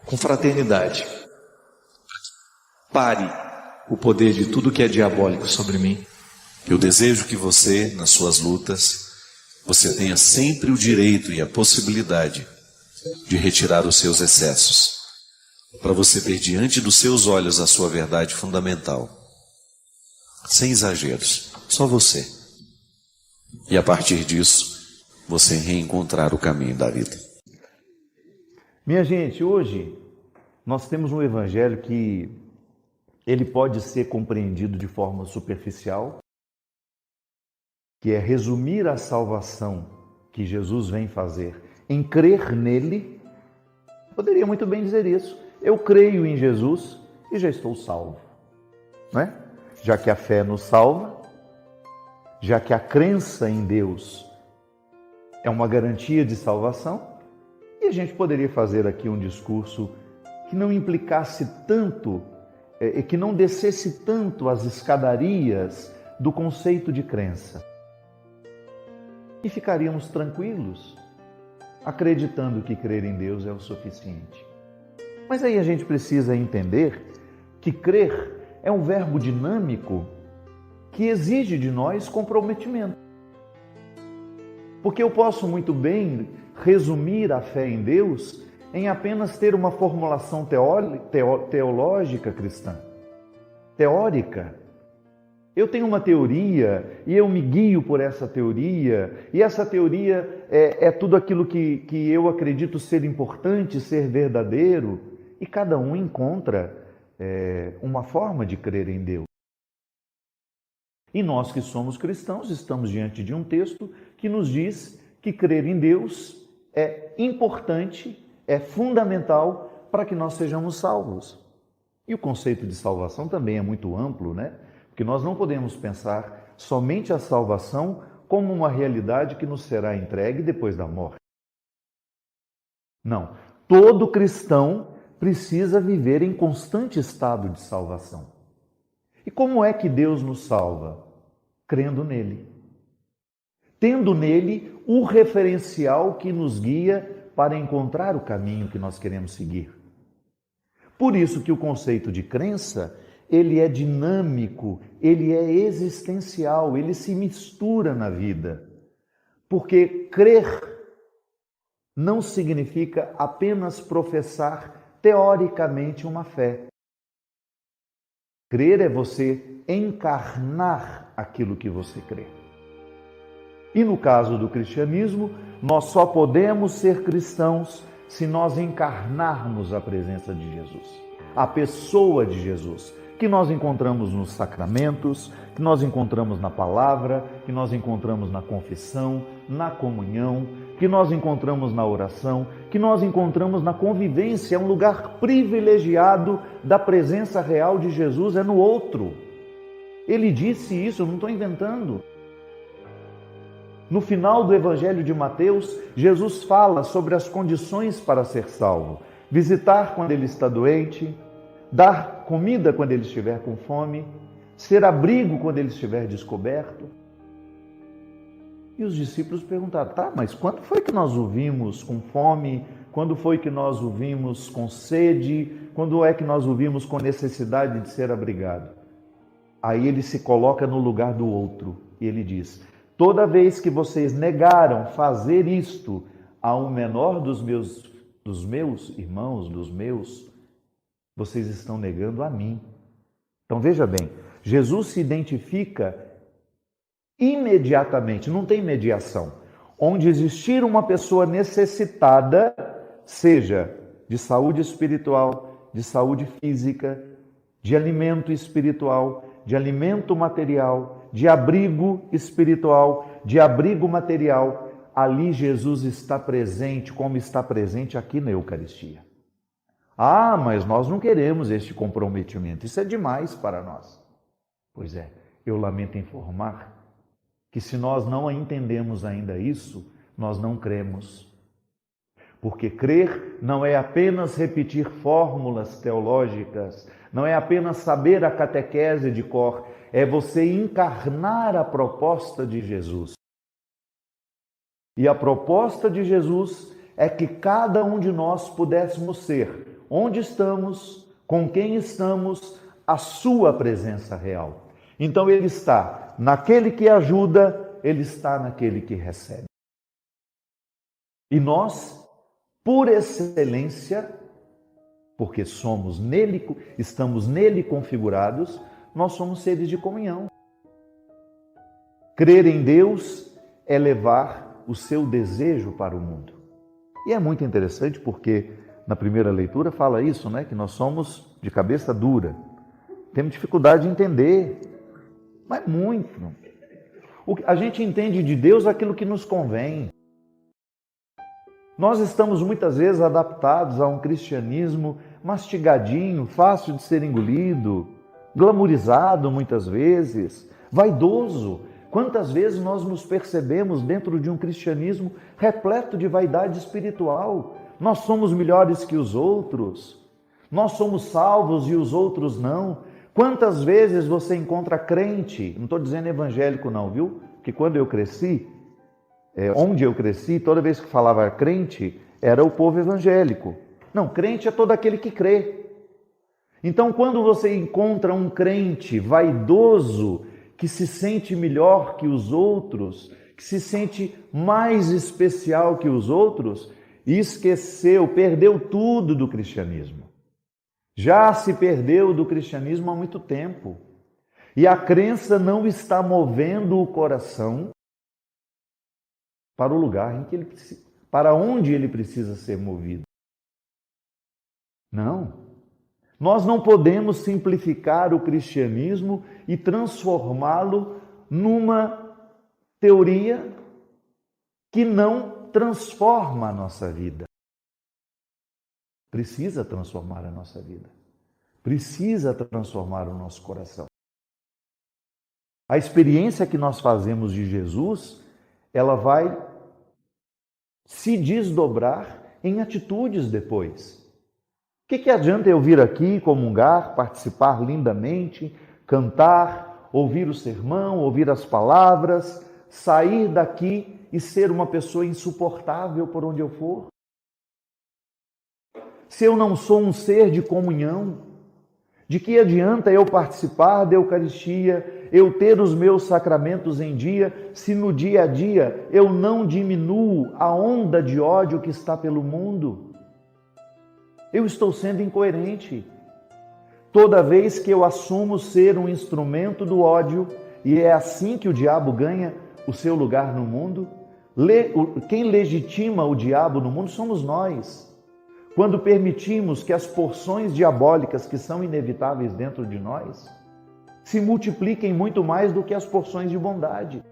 com fraternidade. Pare o poder de tudo que é diabólico sobre mim. Eu desejo que você, nas suas lutas, você tenha sempre o direito e a possibilidade de retirar os seus excessos, para você ver diante dos seus olhos a sua verdade fundamental, sem exageros, só você. E a partir disso, você reencontrar o caminho da vida. Minha gente, hoje nós temos um evangelho que ele pode ser compreendido de forma superficial, que é resumir a salvação que Jesus vem fazer em crer nele. Poderia muito bem dizer isso. Eu creio em Jesus e já estou salvo, né? Já que a fé nos salva, já que a crença em Deus é uma garantia de salvação, e a gente poderia fazer aqui um discurso que não implicasse tanto, que não descesse tanto as escadarias do conceito de crença. E ficaríamos tranquilos, acreditando que crer em Deus é o suficiente. Mas aí a gente precisa entender que crer é um verbo dinâmico que exige de nós comprometimento. Porque eu posso muito bem resumir a fé em Deus em apenas ter uma formulação teológica cristã, teórica. Eu tenho uma teoria e eu me guio por essa teoria, e essa teoria é tudo aquilo que eu acredito ser importante, ser verdadeiro, e cada um encontra uma forma de crer em Deus. E nós que somos cristãos estamos diante de um texto que nos diz que crer em Deus é importante, é fundamental para que nós sejamos salvos. E o conceito de salvação também é muito amplo, né? Porque nós não podemos pensar somente a salvação como uma realidade que nos será entregue depois da morte. Não. Todo cristão precisa viver em constante estado de salvação. E como é que Deus nos salva? Crendo nele. Tendo nele o referencial que nos guia para encontrar o caminho que nós queremos seguir. Por isso que o conceito de crença, ele é dinâmico, ele é existencial, ele se mistura na vida. Porque crer não significa apenas professar teoricamente uma fé. Crer é você encarnar aquilo que você crê. E no caso do cristianismo, nós só podemos ser cristãos se nós encarnarmos a presença de Jesus, a pessoa de Jesus, que nós encontramos nos sacramentos, que nós encontramos na palavra, que nós encontramos na confissão, na comunhão, que nós encontramos na oração, que nós encontramos na convivência. É um lugar privilegiado da presença real de Jesus, é no outro. Ele disse isso, eu não estou inventando. No final do Evangelho de Mateus, Jesus fala sobre as condições para ser salvo. Visitar quando ele está doente, dar comida quando ele estiver com fome, ser abrigo quando ele estiver descoberto. E os discípulos perguntaram, mas quando foi que nós o vimos com fome? Quando foi que nós o vimos com sede? Quando é que nós o vimos com necessidade de ser abrigado? Aí ele se coloca no lugar do outro e ele diz, toda vez que vocês negaram fazer isto a um menor dos meus irmãos, vocês estão negando a mim. Então veja bem, Jesus se identifica imediatamente, não tem mediação. Onde existir uma pessoa necessitada, seja de saúde espiritual, de saúde física, de alimento espiritual, de alimento material, de abrigo espiritual, de abrigo material, ali Jesus está presente, como está presente aqui na Eucaristia. Mas nós não queremos este comprometimento, isso é demais para nós. Pois é, eu lamento informar que se nós não entendemos ainda isso, nós não cremos. Porque crer não é apenas repetir fórmulas teológicas, não é apenas saber a catequese de cor, é você encarnar a proposta de Jesus. E a proposta de Jesus é que cada um de nós pudéssemos ser onde estamos, com quem estamos, a sua presença real. Então ele está naquele que ajuda, ele está naquele que recebe. E nós, por excelência, porque somos nele, estamos nele configurados, nós somos seres de comunhão. Crer em Deus é levar o seu desejo para o mundo. E é muito interessante porque na primeira leitura fala isso, né? Que nós somos de cabeça dura. Temos dificuldade de entender, mas muito. A gente entende de Deus aquilo que nos convém. Nós estamos muitas vezes adaptados a um cristianismo mastigadinho, fácil de ser engolido, glamourizado muitas vezes, vaidoso. Quantas vezes nós nos percebemos dentro de um cristianismo repleto de vaidade espiritual? Nós somos melhores que os outros, nós somos salvos e os outros não. Quantas vezes você encontra crente, não estou dizendo evangélico não, viu? Porque quando eu cresci, onde eu cresci, toda vez que falava crente, era o povo evangélico. Não, crente é todo aquele que crê. Então, quando você encontra um crente vaidoso, que se sente melhor que os outros, que se sente mais especial que os outros, esqueceu, perdeu tudo do cristianismo. Já se perdeu do cristianismo há muito tempo. E a crença não está movendo o coração para o lugar em que ele precisa, para onde ele precisa ser movido. Não. Nós não podemos simplificar o cristianismo e transformá-lo numa teoria que não transforma a nossa vida. Precisa transformar a nossa vida. Precisa transformar o nosso coração. A experiência que nós fazemos de Jesus, ela vai se desdobrar em atitudes depois. O que adianta eu vir aqui, comungar, participar lindamente, cantar, ouvir o sermão, ouvir as palavras, sair daqui e ser uma pessoa insuportável por onde eu for? Se eu não sou um ser de comunhão, de que adianta eu participar da Eucaristia, eu ter os meus sacramentos em dia, se no dia a dia eu não diminuo a onda de ódio que está pelo mundo? Eu estou sendo incoerente. Toda vez que eu assumo ser um instrumento do ódio, e é assim que o diabo ganha o seu lugar no mundo, quem legitima o diabo no mundo somos nós. Quando permitimos que as porções diabólicas que são inevitáveis dentro de nós se multipliquem muito mais do que as porções de bondade.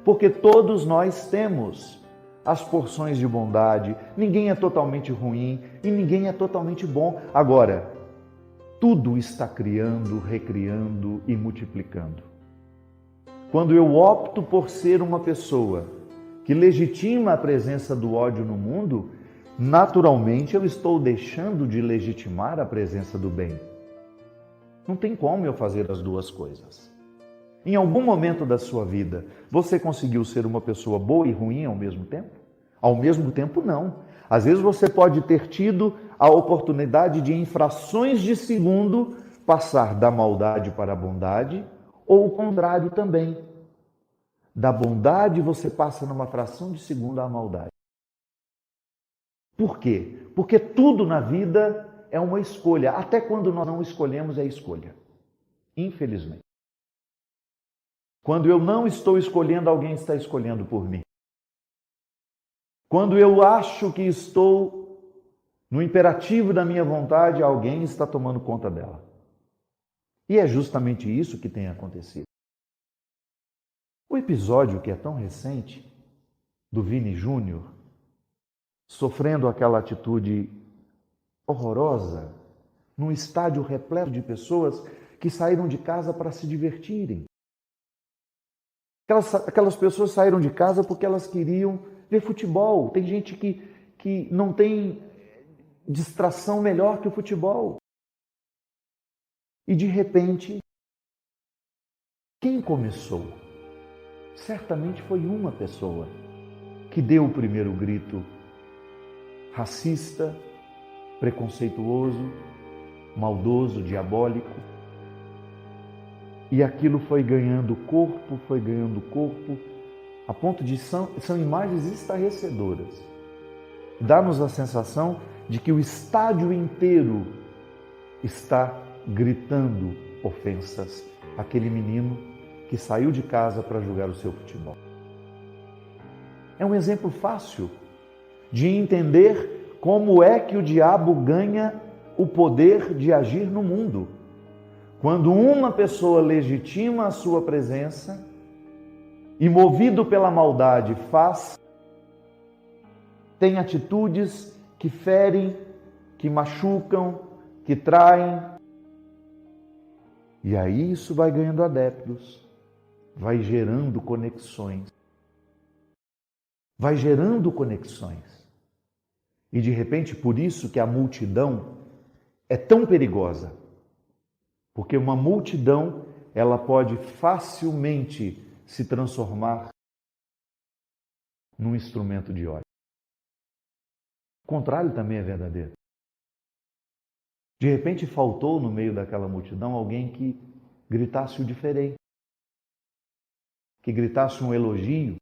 Porque todos nós temos as porções de bondade, ninguém é totalmente ruim e ninguém é totalmente bom. Agora, tudo está criando, recriando e multiplicando. Quando eu opto por ser uma pessoa que legitima a presença do ódio no mundo, naturalmente eu estou deixando de legitimar a presença do bem. Não tem como eu fazer as duas coisas. Em algum momento da sua vida, você conseguiu ser uma pessoa boa e ruim ao mesmo tempo? Ao mesmo tempo, não. Às vezes você pode ter tido a oportunidade de, em frações de segundo, passar da maldade para a bondade, ou o contrário também. Da bondade você passa numa fração de segundo à maldade. Por quê? Porque tudo na vida é uma escolha. Até quando nós não escolhemos, é escolha. Infelizmente. Quando eu não estou escolhendo, alguém está escolhendo por mim. Quando eu acho que estou no imperativo da minha vontade, alguém está tomando conta dela. E é justamente isso que tem acontecido. O episódio que é tão recente, do Vini Júnior, sofrendo aquela atitude horrorosa, num estádio repleto de pessoas que saíram de casa para se divertirem. Aquelas pessoas saíram de casa porque elas queriam ver futebol. Tem gente que não tem distração melhor que o futebol. E de repente, quem começou? Certamente foi uma pessoa que deu o primeiro grito racista, preconceituoso, maldoso, diabólico. E aquilo foi ganhando corpo, a ponto de são imagens estarrecedoras. Dá-nos a sensação de que o estádio inteiro está gritando ofensas àquele menino que saiu de casa para jogar o seu futebol. É um exemplo fácil de entender como é que o diabo ganha o poder de agir no mundo. Quando uma pessoa legitima a sua presença e, movido pela maldade, tem atitudes que ferem, que machucam, que traem. E aí isso vai ganhando adeptos, vai gerando conexões. E de repente, por isso que a multidão é tão perigosa. Porque uma multidão, ela pode facilmente se transformar num instrumento de ódio. O contrário também é verdadeiro. De repente faltou no meio daquela multidão alguém que gritasse o diferente, que gritasse um elogio,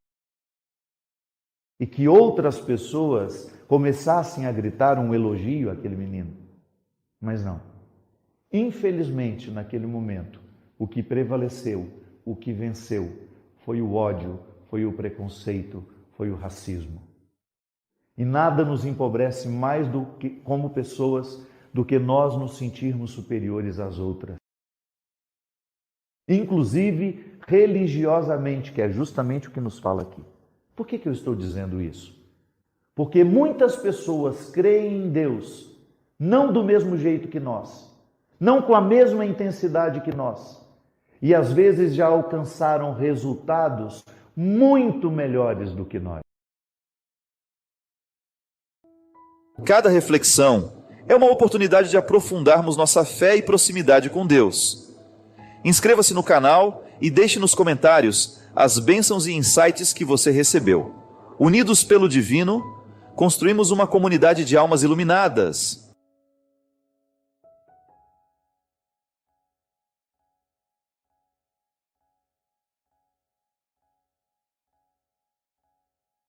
e que outras pessoas começassem a gritar um elogio àquele menino. Mas não. Infelizmente, naquele momento, o que prevaleceu, o que venceu, foi o ódio, foi o preconceito, foi o racismo. E nada nos empobrece mais do que, como pessoas, do que nós nos sentirmos superiores às outras. Inclusive religiosamente, que é justamente o que nos fala aqui. Por que eu estou dizendo isso? Porque muitas pessoas creem em Deus, não do mesmo jeito que nós, não com a mesma intensidade que nós, e às vezes já alcançaram resultados muito melhores do que nós. Cada reflexão é uma oportunidade de aprofundarmos nossa fé e proximidade com Deus. Inscreva-se no canal e deixe nos comentários as bênçãos e insights que você recebeu. Unidos pelo divino, construímos uma comunidade de almas iluminadas,